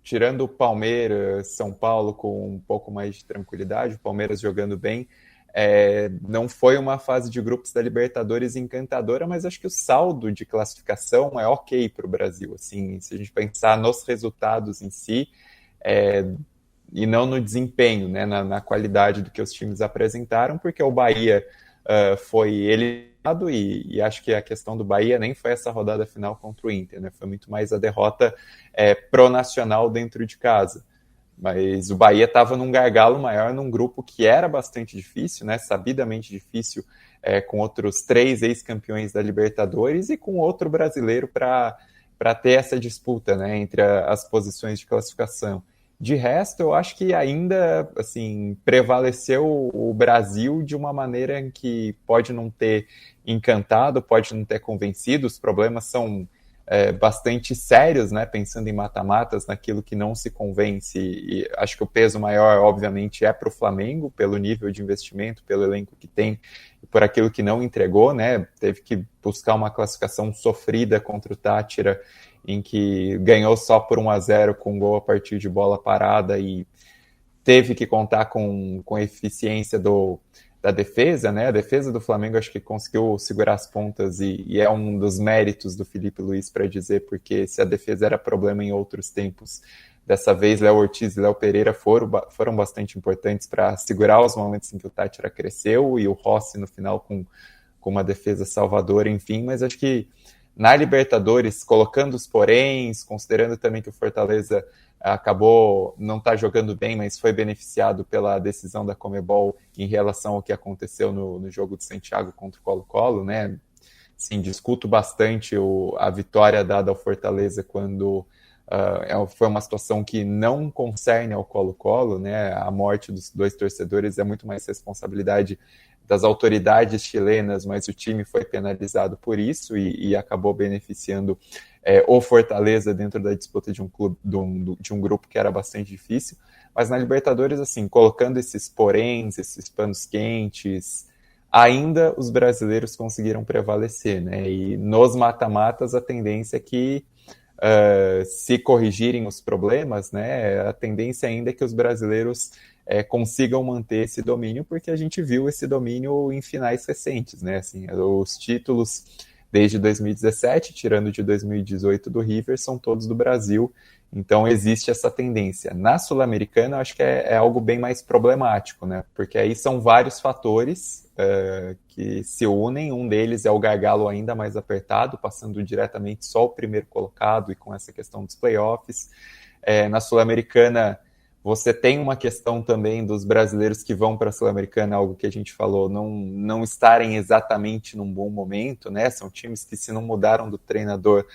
S5: Tirando o Palmeiras, São Paulo com um pouco mais de tranquilidade, o Palmeiras jogando bem, não foi uma fase de grupos da Libertadores encantadora, mas acho que o saldo de classificação é ok para o Brasil. Assim, se a gente pensar nos resultados em si, e não no desempenho, né, na qualidade do que os times apresentaram, porque o Bahia foi eliminado, e acho que a questão do Bahia nem foi essa rodada final contra o Inter, né, foi muito mais a derrota pro-nacional dentro de casa. Mas o Bahia estava num gargalo maior, num grupo que era bastante difícil, né, sabidamente difícil, com outros 3 ex-campeões da Libertadores e com outro brasileiro para ter essa disputa, né, entre as posições de classificação. De resto, eu acho que ainda, assim, prevaleceu o Brasil de uma maneira em que pode não ter encantado, pode não ter convencido. Os problemas são bastante sérios, né, pensando em mata-matas, naquilo que não se convence, e acho que o peso maior, obviamente, é para o Flamengo, pelo nível de investimento, pelo elenco que tem, e por aquilo que não entregou, né, teve que buscar uma classificação sofrida contra o Táchira, em que ganhou só por 1-0 com um gol a partir de bola parada, e teve que contar com a eficiência da defesa, né? A defesa do Flamengo acho que conseguiu segurar as pontas, e é um dos méritos do Felipe Luiz para dizer, porque se a defesa era problema em outros tempos, dessa vez Léo Ortiz e Léo Pereira foram bastante importantes para segurar os momentos em que o Táchira cresceu, e o Rossi no final com uma defesa salvadora, enfim. Mas acho que na Libertadores, colocando os poréns, considerando também que o Fortaleza acabou não tá jogando bem, mas foi beneficiado pela decisão da Conmebol em relação ao que aconteceu no jogo de Santiago contra o Colo-Colo, né? Sim, discuto bastante a vitória dada ao Fortaleza quando foi uma situação que não concerne ao Colo-Colo, né? A morte dos 2 torcedores é muito mais responsabilidade das autoridades chilenas, mas o time foi penalizado por isso e acabou beneficiando o Fortaleza dentro da disputa de um clube, de um grupo que era bastante difícil. Mas na Libertadores, assim, colocando esses poréns, esses panos quentes, ainda os brasileiros conseguiram prevalecer, né? E nos mata-matas a tendência é que, se corrigirem os problemas, né, a tendência ainda é que os brasileiros consigam manter esse domínio, porque a gente viu esse domínio em finais recentes, né? Assim, os títulos desde 2017, tirando de 2018 do River, são todos do Brasil. Então existe essa tendência. Na Sul-Americana, eu acho que é algo bem mais problemático, né? Porque aí são vários fatores que se unem. Um deles é o gargalo ainda mais apertado, passando diretamente só o primeiro colocado e com essa questão dos playoffs. Na Sul-Americana, você tem uma questão também dos brasileiros que vão para a Sul-Americana, algo que a gente falou, não estarem exatamente num bom momento, né? São times que, se não mudaram do treinador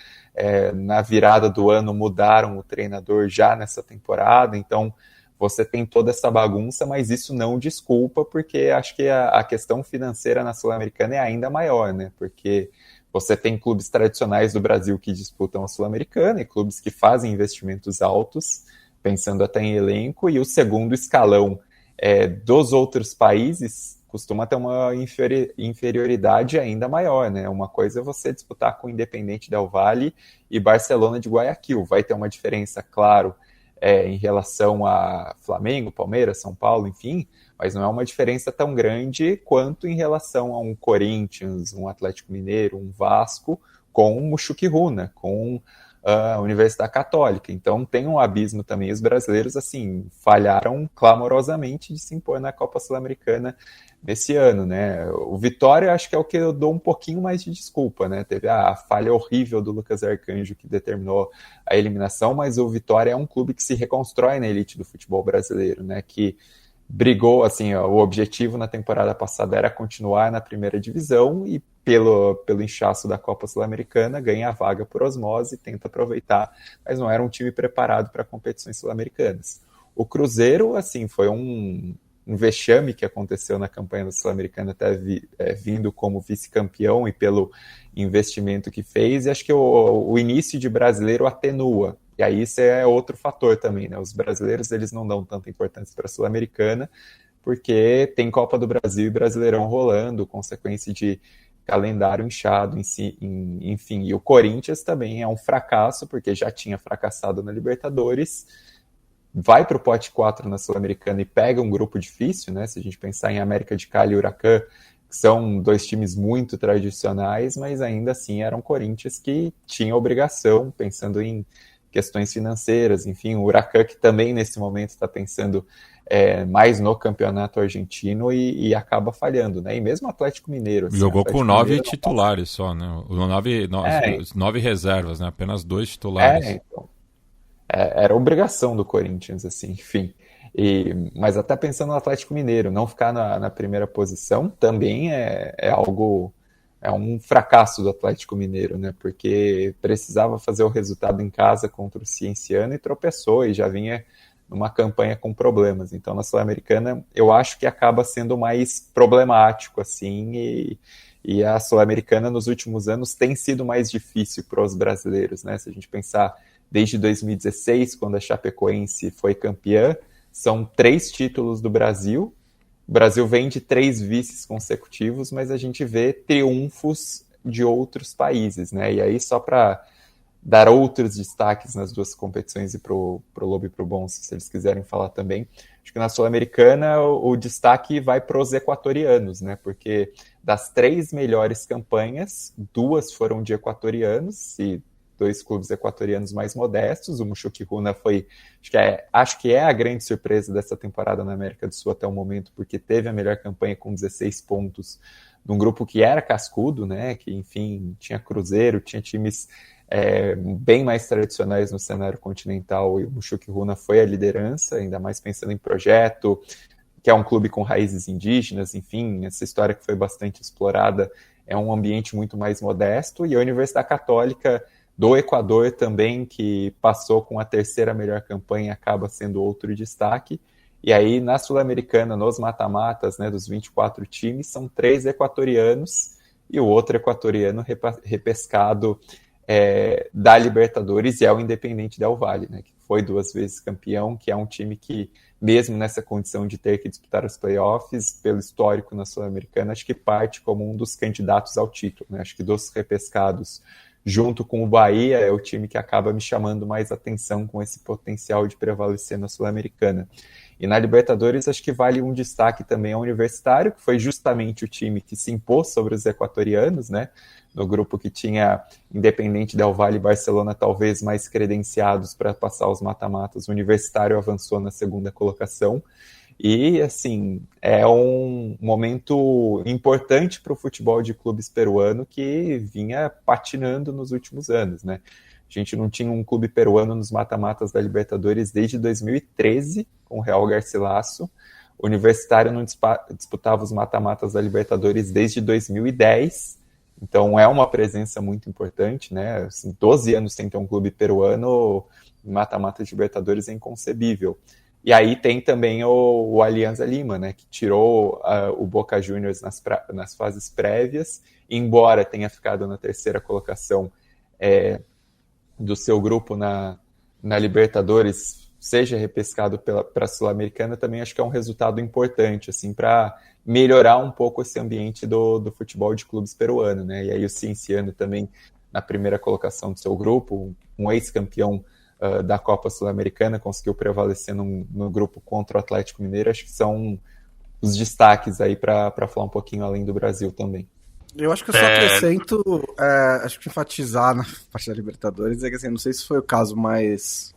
S5: na virada do ano, mudaram o treinador já nessa temporada. Então, você tem toda essa bagunça, mas isso não desculpa, porque acho que a questão financeira na Sul-Americana é ainda maior, né? Porque você tem clubes tradicionais do Brasil que disputam a Sul-Americana e clubes que fazem investimentos altos, pensando até em elenco, e o segundo escalão dos outros países costuma ter uma inferioridade ainda maior, né? Uma coisa é você disputar com o Independiente Del Valle e Barcelona de Guayaquil. Vai ter uma diferença, claro, em relação a Flamengo, Palmeiras, São Paulo, enfim, mas não é uma diferença tão grande quanto em relação a um Corinthians, um Atlético Mineiro, um Vasco, com o Muxuquiruna, com a Universidade Católica. Então tem um abismo também. Os brasileiros, assim, falharam clamorosamente de se impor na Copa Sul-Americana nesse ano, né? O Vitória, acho que é o que eu dou um pouquinho mais de desculpa, né? Teve a falha horrível do Lucas Arcanjo que determinou a eliminação, mas o Vitória é um clube que se reconstrói na elite do futebol brasileiro, né? Que brigou, assim, ó, o objetivo na temporada passada era continuar na primeira divisão e pelo inchaço da Copa Sul-Americana ganha a vaga por osmose, tenta aproveitar, mas não era um time preparado para competições sul-americanas. O Cruzeiro, assim, foi um vexame que aconteceu na campanha da Sul-Americana, até vindo como vice-campeão e pelo investimento que fez, e acho que o início de brasileiro atenua. E aí isso é outro fator também, né? Os brasileiros, eles não dão tanta importância para a Sul-Americana, porque tem Copa do Brasil e Brasileirão rolando, consequência de calendário inchado, enfim. E o Corinthians também é um fracasso, porque já tinha fracassado na Libertadores, vai para o pote 4 na Sul-Americana e pega um grupo difícil, né? Se a gente pensar em América de Cali e Huracan, que são dois times muito tradicionais, mas ainda assim eram Corinthians que tinha obrigação, pensando em questões financeiras, enfim, o Huracan que também nesse momento está pensando mais no campeonato argentino e acaba falhando, né? E mesmo o Atlético Mineiro. Assim,
S2: jogou
S5: Atlético
S2: com 9
S5: Mineiro,
S2: titulares só, né? 9 reservas, né? Apenas 2 titulares.
S5: Então, era obrigação do Corinthians, assim, enfim. Mas até pensando no Atlético Mineiro, não ficar na primeira posição também é algo... É um fracasso do Atlético Mineiro, né? Porque precisava fazer o resultado em casa contra o Cienciano e tropeçou e já vinha numa campanha com problemas. Então, na Sul-Americana, eu acho que acaba sendo mais problemático, assim, e a Sul-Americana nos últimos anos tem sido mais difícil para os brasileiros, né? Se a gente pensar desde 2016, quando a Chapecoense foi campeã, são 3 títulos do Brasil. O Brasil vem de 3 vices consecutivos, mas a gente vê triunfos de outros países, né? E aí, só para dar outros destaques nas duas competições e pro Lobo e pro Bonso, se eles quiserem falar também, acho que na Sul-Americana o destaque vai para os equatorianos, né? Porque das 3 melhores campanhas, 2 foram de equatorianos e 2 clubes equatorianos mais modestos. O Muxuquiruna foi, acho que é a grande surpresa dessa temporada na América do Sul até o momento, porque teve a melhor campanha com 16 pontos num grupo que era cascudo, né? Que, enfim, tinha Cruzeiro, tinha times bem mais tradicionais no cenário continental, e o Muxuquiruna foi a liderança, ainda mais pensando em projeto, que é um clube com raízes indígenas, enfim, essa história que foi bastante explorada, é um ambiente muito mais modesto, e a Universidade Católica do Equador também, que passou com a 3ª melhor campanha, acaba sendo outro destaque. E aí, na Sul-Americana, nos mata-matas, né, dos 24 times, são 3 equatorianos e o outro equatoriano repescado da Libertadores, e é o Independiente Del Valle, né, que foi 2 vezes campeão, que é um time que, mesmo nessa condição de ter que disputar os playoffs, pelo histórico na Sul-Americana, acho que parte como um dos candidatos ao título, né? Acho que dos repescados, junto com o Bahia, é o time que acaba me chamando mais atenção com esse potencial de prevalecer na Sul-Americana. E na Libertadores, acho que vale um destaque também ao Universitário, que foi justamente o time que se impôs sobre os equatorianos, né? no grupo que tinha Independiente Del Valle e Barcelona talvez mais credenciados para passar os mata-matas. O Universitário avançou na segunda colocação. E, assim, é um momento importante para o futebol de clubes peruano que vinha patinando nos últimos anos, né? A gente não tinha um clube peruano nos mata-matas da Libertadores desde 2013, com o Real Garcilaso. O Universitário não disputava os mata-matas da Libertadores desde 2010. Então, é uma presença muito importante, né? Assim, 12 anos sem ter um clube peruano, mata-mata de Libertadores é inconcebível. E aí tem também o Alianza Lima, né, que tirou o Boca Juniors nas fases prévias, embora tenha ficado na terceira colocação do seu grupo na Libertadores, seja repescado para a Sul-Americana, também acho que é um resultado importante, assim, para melhorar um pouco esse ambiente do futebol de clubes peruano, né? E aí o Cienciano também na primeira colocação do seu grupo, um ex-campeão da Copa Sul-Americana, conseguiu prevalecer no grupo contra o Atlético Mineiro. Acho que são os destaques aí para falar um pouquinho além do Brasil também.
S4: Eu acho que eu só acrescento, acho que enfatizar na parte da Libertadores é que, assim, não sei se foi o caso mais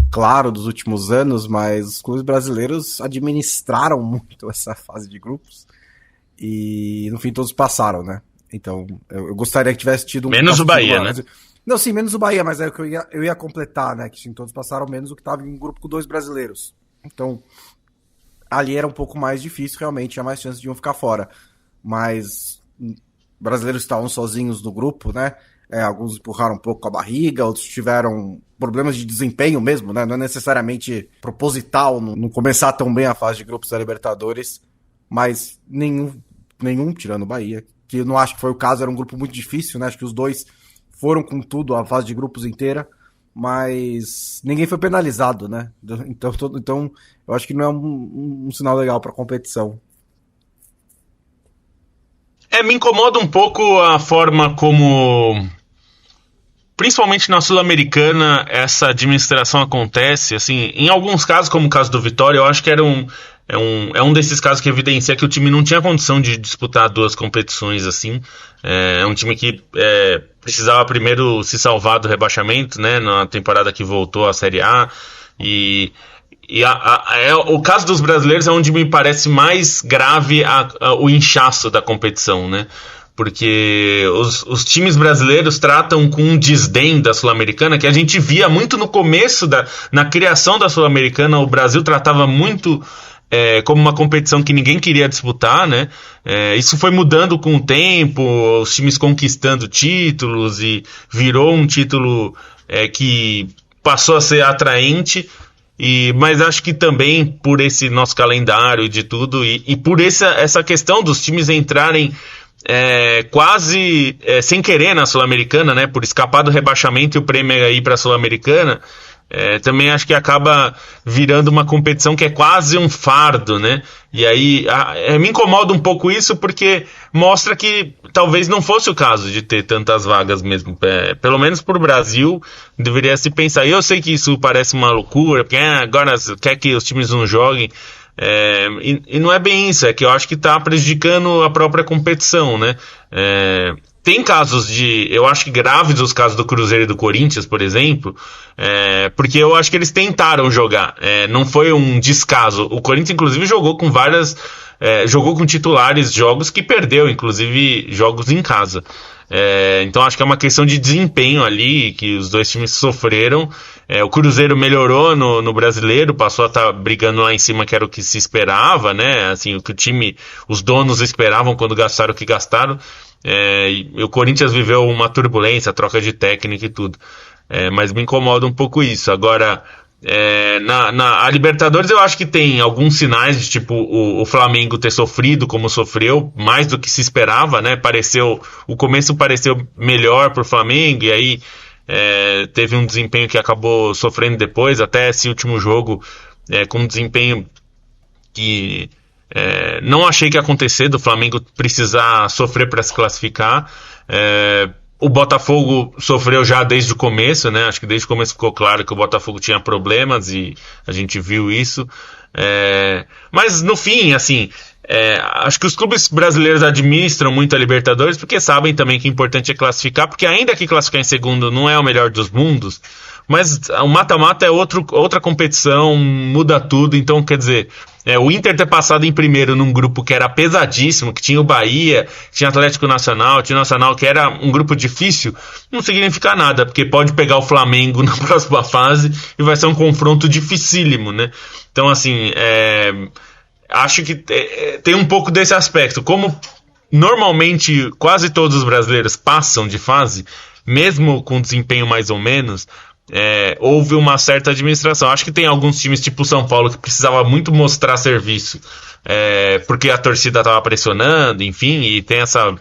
S4: claro dos últimos anos, mas os clubes brasileiros administraram muito essa fase de grupos e no fim todos passaram, né? Então eu gostaria que tivesse tido
S3: menos o Bahia, né?
S4: Não, sim, menos o Bahia, mas é o que eu ia completar, né? Que sim, todos passaram, menos o que estava em um grupo com 2 brasileiros. Então, ali era um pouco mais difícil, realmente, tinha mais chance de um ficar fora. Mas brasileiros estavam sozinhos no grupo, né? Alguns empurraram um pouco com a barriga, outros tiveram problemas de desempenho mesmo, né? Não é necessariamente proposital não começar tão bem a fase de grupos da Libertadores, mas nenhum tirando o Bahia, que eu não acho que foi o caso, era um grupo muito difícil, né? Acho que os dois foram com tudo a fase de grupos inteira, mas ninguém foi penalizado, né? Então eu acho que não é um sinal legal para a competição.
S3: Me incomoda um pouco a forma como, principalmente na Sul-Americana, essa administração acontece. Assim, em alguns casos, como o caso do Vitória, eu acho que era um desses casos que evidencia que o time não tinha condição de disputar 2 competições assim. É um time que precisava primeiro se salvar do rebaixamento, né, na temporada que voltou à Série A. O caso dos brasileiros é onde me parece mais grave o inchaço da competição, né? Porque os times brasileiros tratam com um desdém da Sul-Americana, que a gente via muito no começo, na criação da Sul-Americana. O Brasil tratava muito como uma competição que ninguém queria disputar, né? Isso foi mudando com o tempo, os times conquistando títulos, e virou um título que passou a ser atraente. Mas acho que também por esse nosso calendário e de tudo, e por essa questão dos times entrarem quase sem querer na Sul-Americana, né, por escapar do rebaixamento e o prêmio aí para a Sul-Americana, também acho que acaba virando uma competição que é quase um fardo, né? E aí me incomoda um pouco isso, porque mostra que talvez não fosse o caso de ter tantas vagas mesmo. Pelo menos para o Brasil, deveria se pensar. E eu sei que isso parece uma loucura, porque agora quer que os times não joguem. E não é bem isso, é que eu acho que está prejudicando a própria competição, né? Tem casos eu acho que graves, os casos do Cruzeiro e do Corinthians, por exemplo, porque eu acho que eles tentaram jogar, não foi um descaso. O Corinthians, inclusive, jogou com jogou com titulares jogos que perdeu, inclusive jogos em casa. Então acho que é uma questão de desempenho ali, que os dois times sofreram. O Cruzeiro melhorou no Brasileiro, passou a estar brigando lá em cima, que era o que se esperava, né? Assim, o que os donos esperavam quando gastaram o que gastaram. E o Corinthians viveu uma turbulência, troca de técnica e tudo. Mas me incomoda um pouco isso. Agora, a Libertadores eu acho que tem alguns sinais de tipo o Flamengo ter sofrido como sofreu, mais do que se esperava, né? O começo pareceu melhor pro Flamengo, e aí teve um desempenho que acabou sofrendo depois, até esse último jogo com um desempenho que não achei que ia acontecer, do Flamengo precisar sofrer para se classificar. O Botafogo sofreu já desde o começo, né? Acho que desde o começo ficou claro que o Botafogo tinha problemas, e a gente viu isso. Mas no fim, assim, Acho que os clubes brasileiros administram muito a Libertadores porque sabem também que o importante é classificar, porque ainda que classificar em segundo não é o melhor dos mundos, mas o mata-mata é outra competição, muda tudo. Então, quer dizer, o Inter ter passado em primeiro num grupo que era pesadíssimo, que tinha o Bahia, tinha Atlético Nacional, tinha o Nacional, que era um grupo difícil, não significa nada, porque pode pegar o Flamengo na próxima fase e vai ser um confronto dificílimo, né? Então, assim, acho que tem um pouco desse aspecto. Como normalmente quase todos os brasileiros passam de fase, mesmo com desempenho mais ou menos, houve uma certa administração. Acho que tem alguns times tipo São Paulo que precisava muito mostrar serviço, porque a torcida estava pressionando, enfim, e tem essa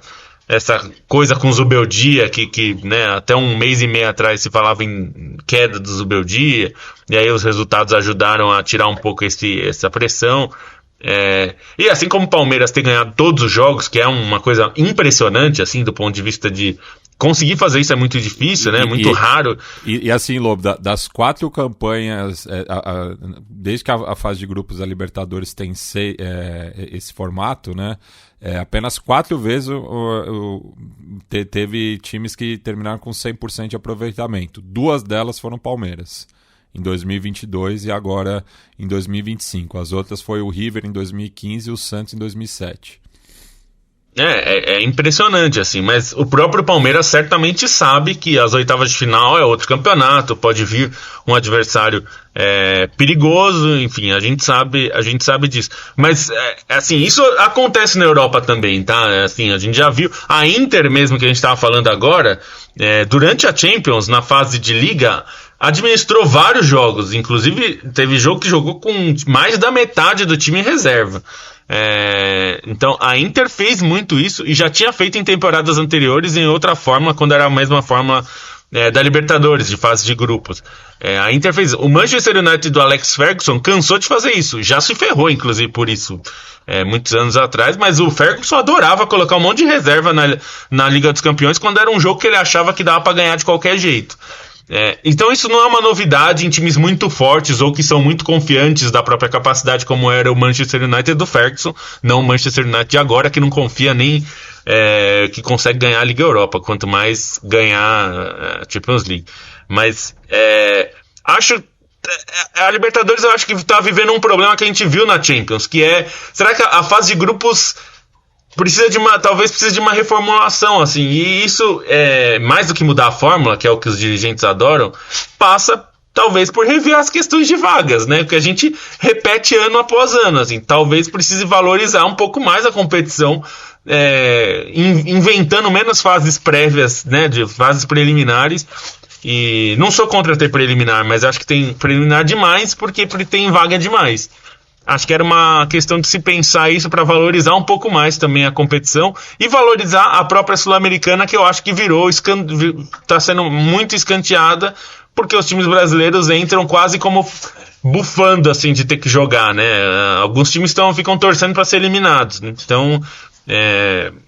S3: coisa com o Zubeldia, que né, até um mês e meio atrás se falava em queda do Zubeldia, e aí os resultados ajudaram a tirar um pouco essa pressão. E assim como o Palmeiras ter ganhado todos os jogos, que é uma coisa impressionante, assim, do ponto de vista de conseguir fazer isso é muito difícil, né? Muito raro.
S2: E assim, Lobo, das 4 campanhas, desde que a fase de grupos da Libertadores tem esse formato, né? Apenas 4 vezes teve times que terminaram com 100% de aproveitamento. 2 delas foram Palmeiras, em 2022 e agora em 2025. As outras foi o River em 2015 e o Santos em 2007.
S3: É impressionante, assim, mas o próprio Palmeiras certamente sabe que as oitavas de final é outro campeonato, pode vir um adversário perigoso, enfim, a gente sabe disso. Mas, assim, isso acontece na Europa também, tá? Assim, a gente já viu, a Inter mesmo que a gente estava falando agora, durante a Champions, na fase de Liga, administrou vários jogos, inclusive teve jogo que jogou com mais da metade do time em reserva. Então a Inter fez muito isso e já tinha feito em temporadas anteriores em outra forma, quando era a mesma forma da Libertadores, de fase de grupos. A Inter fez. O Manchester United do Alex Ferguson cansou de fazer isso, já se ferrou inclusive por isso muitos anos atrás, mas o Ferguson adorava colocar um monte de reserva na Liga dos Campeões quando era um jogo que ele achava que dava para ganhar de qualquer jeito. Então isso não é uma novidade em times muito fortes ou que são muito confiantes da própria capacidade, como era o Manchester United do Ferguson, não o Manchester United de agora, que não confia nem que consegue ganhar a Liga Europa, quanto mais ganhar a Champions League. Mas a Libertadores eu acho que está vivendo um problema que a gente viu na Champions, que será que a fase de grupos talvez precise de uma reformulação, assim, e isso mais do que mudar a fórmula, que é o que os dirigentes adoram, passa talvez por rever as questões de vagas, né, que a gente repete ano após ano, assim, talvez precise valorizar um pouco mais a competição, inventando menos fases prévias, né, de fases preliminares. E não sou contra ter preliminar, mas acho que tem preliminar demais porque tem vaga demais. Acho que era uma questão de se pensar isso para valorizar um pouco mais também a competição e valorizar a própria Sul-Americana, que eu acho que está sendo muito escanteada, porque os times brasileiros entram quase como bufando, assim, de ter que jogar, né? Alguns times ficam torcendo para ser eliminados, né? Então,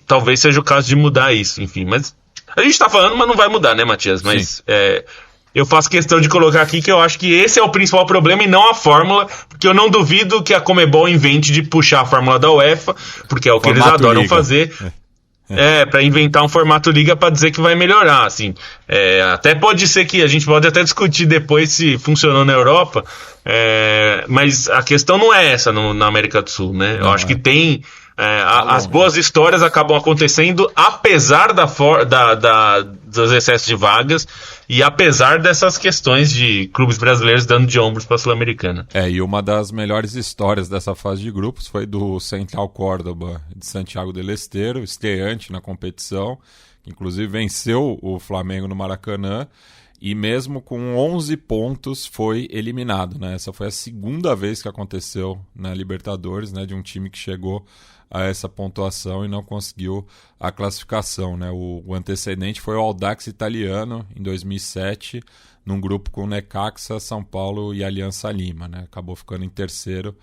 S3: talvez seja o caso de mudar isso, enfim. Mas a gente está falando, mas não vai mudar, né, Matias? Mas eu faço questão de colocar aqui que eu acho que esse é o principal problema e não a fórmula, porque eu não duvido que a Conmebol invente de puxar a fórmula da UEFA, porque é o que eles adoram Liga. Fazer, para inventar um formato Liga para dizer que vai melhorar, assim. Até pode ser que a gente pode até discutir depois se funcionou na Europa, mas a questão não é essa na América do Sul, né? Eu acho que tem... as boas histórias acabam acontecendo apesar dos excessos de vagas e apesar dessas questões de clubes brasileiros dando de ombros para a Sul-Americana.
S2: E uma das melhores histórias dessa fase de grupos foi do Central Córdoba de Santiago del Estero, estreante na competição, que inclusive venceu o Flamengo no Maracanã e mesmo com 11 pontos foi eliminado, né? Essa foi a segunda vez que aconteceu na Libertadores, né, de um time que chegou a essa pontuação e não conseguiu a classificação, né? O antecedente foi o Audax Italiano em 2007, num grupo com Necaxa, São Paulo e Aliança Lima, né? Acabou ficando em terceiro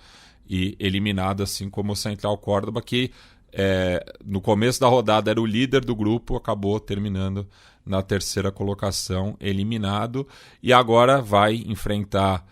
S2: e eliminado, assim como o Central Córdoba, que no começo da rodada era o líder do grupo, acabou terminando na terceira colocação, eliminado, e agora vai enfrentar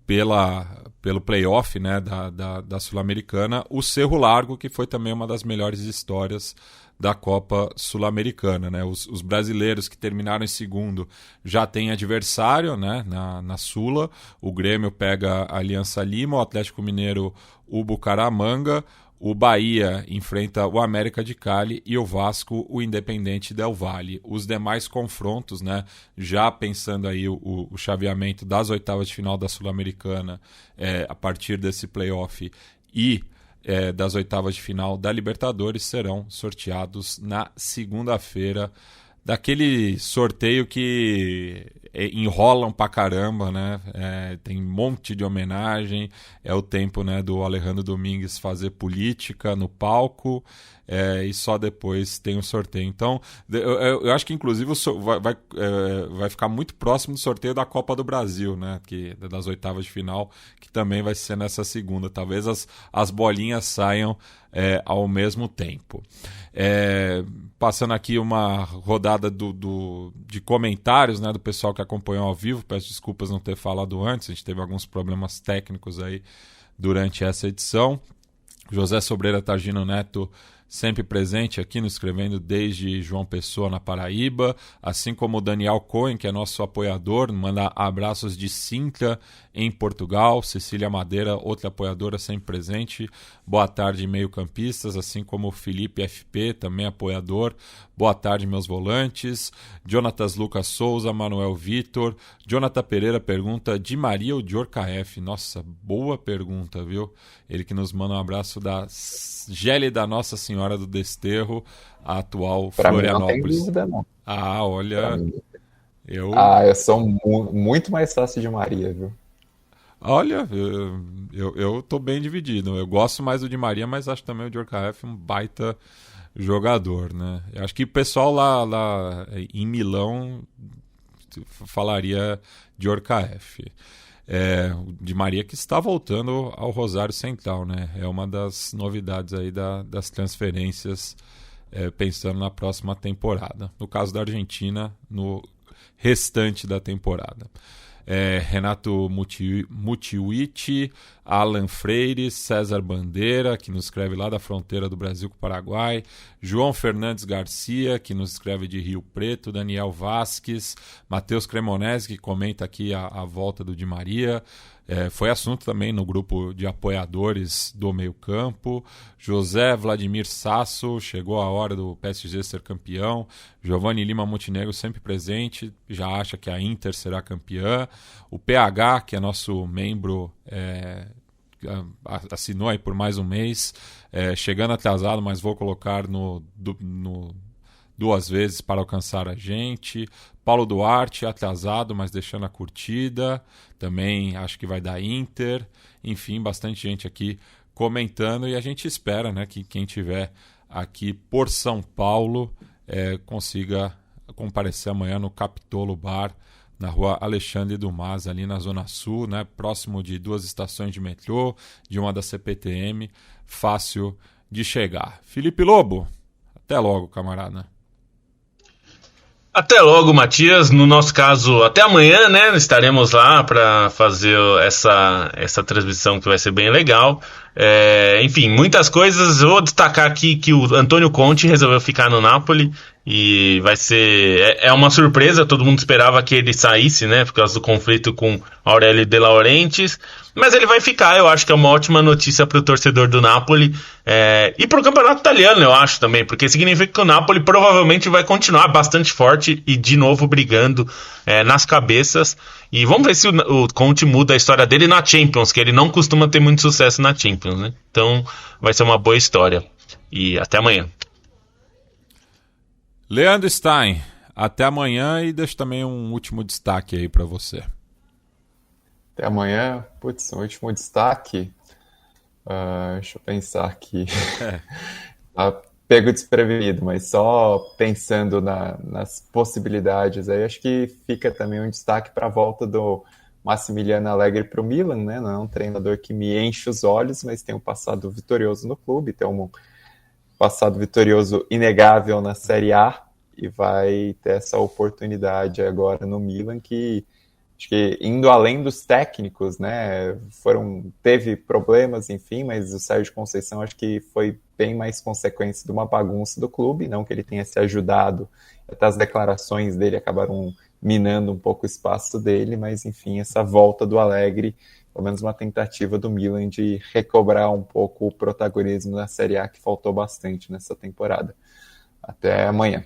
S2: pelo playoff, né, da Sul-Americana, o Cerro Largo, que foi também uma das melhores histórias da Copa Sul-Americana, né? Os brasileiros que terminaram em segundo já têm adversário, né, na Sula. O Grêmio pega a Aliança Lima, o Atlético Mineiro o Bucaramanga, o Bahia enfrenta o América de Cali e o Vasco o Independente Del Valle. Os demais confrontos, né, já pensando aí o chaveamento das oitavas de final da Sul-Americana a partir desse playoff e das oitavas de final da Libertadores, serão sorteados na segunda-feira, daquele sorteio que enrolam pra caramba, né? Tem um monte de homenagem, é o tempo, né, do Alejandro Domingues fazer política no palco, e só depois tem o sorteio. Então, eu acho que inclusive vai ficar muito próximo do sorteio da Copa do Brasil, né, das oitavas de final, que também vai ser nessa segunda. Talvez as bolinhas saiam ao mesmo tempo. Passando aqui uma rodada de comentários, né, do pessoal que acompanhou ao vivo. Peço desculpas não ter falado antes, a gente teve alguns problemas técnicos aí durante essa edição. José Sobreira Targino Neto sempre presente aqui, nos escrevendo desde João Pessoa, na Paraíba, assim como o Daniel Cohen, que é nosso apoiador, manda abraços de Sintra, em Portugal. Cecília Madeira, outra apoiadora, sempre presente. Boa tarde, meio-campistas, assim como o Felipe FP, também apoiador. Boa tarde, meus volantes. Jonatas Lucas Souza, Manuel Vitor. Jonathan Pereira pergunta, Di Maria ou Diorca F? Nossa, boa pergunta, viu? Ele que nos manda um abraço da gélida Nossa Senhora do Desterro, a atual
S5: Pra
S2: Florianópolis.
S5: mim não tem dúvida, não.
S2: Ah, olha,
S5: eu sou muito mais fácil de Maria, viu?
S2: Olha, eu tô bem dividido. Eu gosto mais do Di Maria, mas acho também o Diorca F um baita jogador, né? Eu acho que o pessoal lá em Milão falaria Diorca F. O Di Maria que está voltando ao Rosário Central, né? É uma das novidades aí das transferências, pensando na próxima temporada. No caso da Argentina, no restante da temporada. Renato Mutiwiti, Alan Freire, César Bandeira, que nos escreve lá da fronteira do Brasil com o Paraguai, João Fernandes Garcia, que nos escreve de Rio Preto, Daniel Vasques, Matheus Cremonese, que comenta aqui a volta do Di Maria, foi assunto também no grupo de apoiadores do meio campo. José Vladimir Sasso, chegou a hora do PSG ser campeão. Giovanni Lima Montenegro sempre presente, já acha que a Inter será campeã. O PH, que é nosso membro, assinou aí por mais um mês, chegando atrasado, mas vou colocar no 2 vezes para alcançar a gente. Paulo Duarte, atrasado, mas deixando a curtida. Também acho que vai dar Inter. Enfim, bastante gente aqui comentando. E a gente espera, né, que quem tiver aqui por São Paulo consiga comparecer amanhã no Capitolo Bar, na rua Alexandre Dumas, ali na Zona Sul, né, próximo de 2 estações de metrô, de uma da CPTM. Fácil de chegar. Felipe Lobo, até logo, camarada.
S3: Até logo, Matias. No nosso caso, até amanhã, né? Estaremos lá para fazer essa transmissão que vai ser bem legal. Enfim, muitas coisas. Eu vou destacar aqui que o Antônio Conte resolveu ficar no Napoli e vai ser... É uma surpresa, todo mundo esperava que ele saísse, né? Por causa do conflito com Aurélio De Laurentiis. Mas ele vai ficar, eu acho que é uma ótima notícia para o torcedor do Napoli e para o campeonato italiano, eu acho também, porque significa que o Napoli provavelmente vai continuar bastante forte e de novo brigando nas cabeças. E vamos ver se o Conte muda a história dele na Champions, que ele não costuma ter muito sucesso na Champions, né? Então vai ser uma boa história. E até amanhã.
S2: Leandro Stein, até amanhã, e deixo também um último destaque aí para você.
S5: Até amanhã. Putz, um último destaque. Deixa eu pensar aqui. Pego desprevenido, mas só pensando nas possibilidades aí, acho que fica também um destaque para a volta do Massimiliano Allegri para o Milan, né? Não é um treinador que me enche os olhos, mas tem um passado vitorioso no clube, tem um passado vitorioso inegável na Série A e vai ter essa oportunidade agora no Milan, que Acho que indo além dos técnicos, né, teve problemas, enfim, mas o Sérgio Conceição acho que foi bem mais consequência de uma bagunça do clube, não que ele tenha se ajudado, até as declarações dele acabaram minando um pouco o espaço dele, mas enfim, essa volta do Allegri, pelo menos uma tentativa do Milan de recobrar um pouco o protagonismo da Série A que faltou bastante nessa temporada. Até amanhã.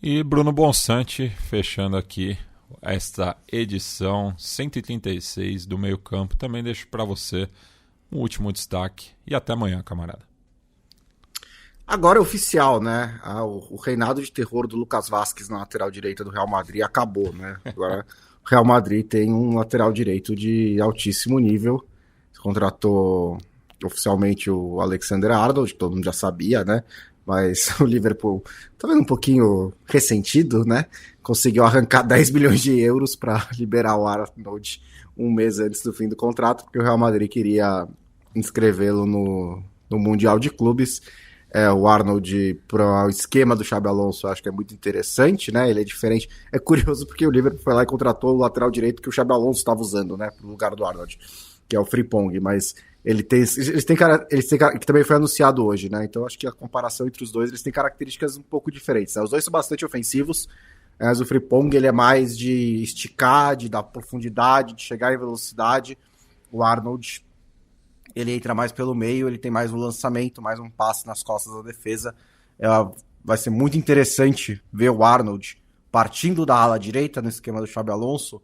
S2: E Bruno Bonsante fechando aqui esta edição 136 do Meio Campo. Também deixo para você um último destaque e até amanhã, camarada.
S4: Agora é oficial, né? O reinado de terror do Lucas Vazquez na lateral direita do Real Madrid acabou, né? Agora o Real Madrid tem um lateral direito de altíssimo nível. Contratou oficialmente o Alexander-Arnold, que todo mundo já sabia, né? Mas o Liverpool tá vendo um pouquinho ressentido, né? Conseguiu arrancar 10 milhões de euros para liberar o Arnold um mês antes do fim do contrato, porque o Real Madrid queria inscrevê-lo no Mundial de Clubes. O Arnold, para o esquema do Xabi Alonso, acho que é muito interessante, né? Ele é diferente. É curioso porque o Liverpool foi lá e contratou o lateral direito que o Xabi Alonso estava usando, né? No lugar do Arnold, que é o Frimpong, mas eles têm que também foi anunciado hoje, né? Então acho que a comparação entre os dois, eles têm características um pouco diferentes, né? Os dois são bastante ofensivos, mas o Frimpong ele é mais de esticar, de dar profundidade, de chegar em velocidade. O Arnold, ele entra mais pelo meio, ele tem mais um lançamento, mais um passe nas costas da defesa. Vai ser muito interessante ver o Arnold partindo da ala direita no esquema do Xabi Alonso,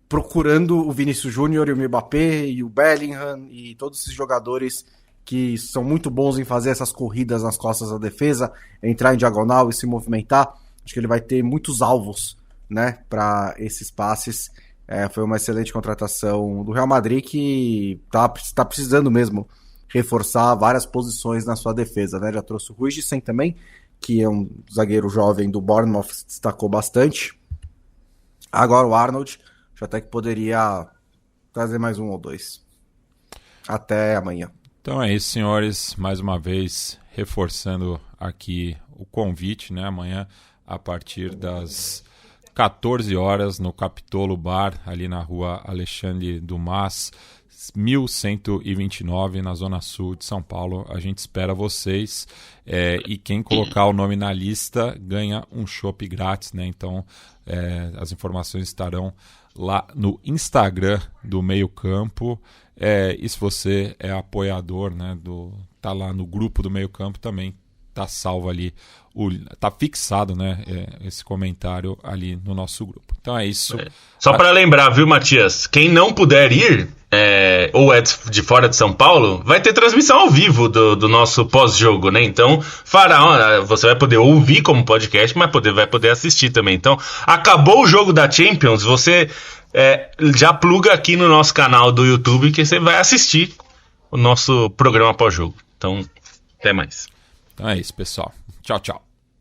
S4: procurando o Vinícius Júnior e o Mbappé e o Bellingham e todos esses jogadores que são muito bons em fazer essas corridas nas costas da defesa, entrar em diagonal e se movimentar. Acho que ele vai ter muitos alvos, né, para esses passes. Foi uma excelente contratação do Real Madrid, que tá precisando mesmo reforçar várias posições na sua defesa, né? Já trouxe o Huijsen também, que é um zagueiro jovem do Bournemouth, se destacou bastante. Agora o Arnold, até que poderia trazer mais um ou dois. Até amanhã.
S2: Então é isso, senhores. Mais uma vez, reforçando aqui o convite, né? Amanhã, a partir das 14 horas, no Capitolo Bar, ali na rua Alexandre Dumas, 1129, na Zona Sul de São Paulo. A gente espera vocês. E quem colocar o nome na lista ganha um chopp grátis, né? Então, as informações estarão lá no Instagram do Meio Campo. E se você é apoiador, né, tá lá no grupo do Meio Campo também, tá salvo ali, tá fixado, né, esse comentário ali no nosso grupo. Então é isso.
S3: Só para lembrar, viu, Matias? Quem não puder ir, ou é de fora de São Paulo, vai ter transmissão ao vivo do nosso pós-jogo, né? Então, você vai poder ouvir como podcast, mas vai poder assistir também. Então, acabou o jogo da Champions, você já pluga aqui no nosso canal do YouTube que você vai assistir o nosso programa pós-jogo. Então, até mais.
S2: Então é isso, pessoal. Tchau, tchau.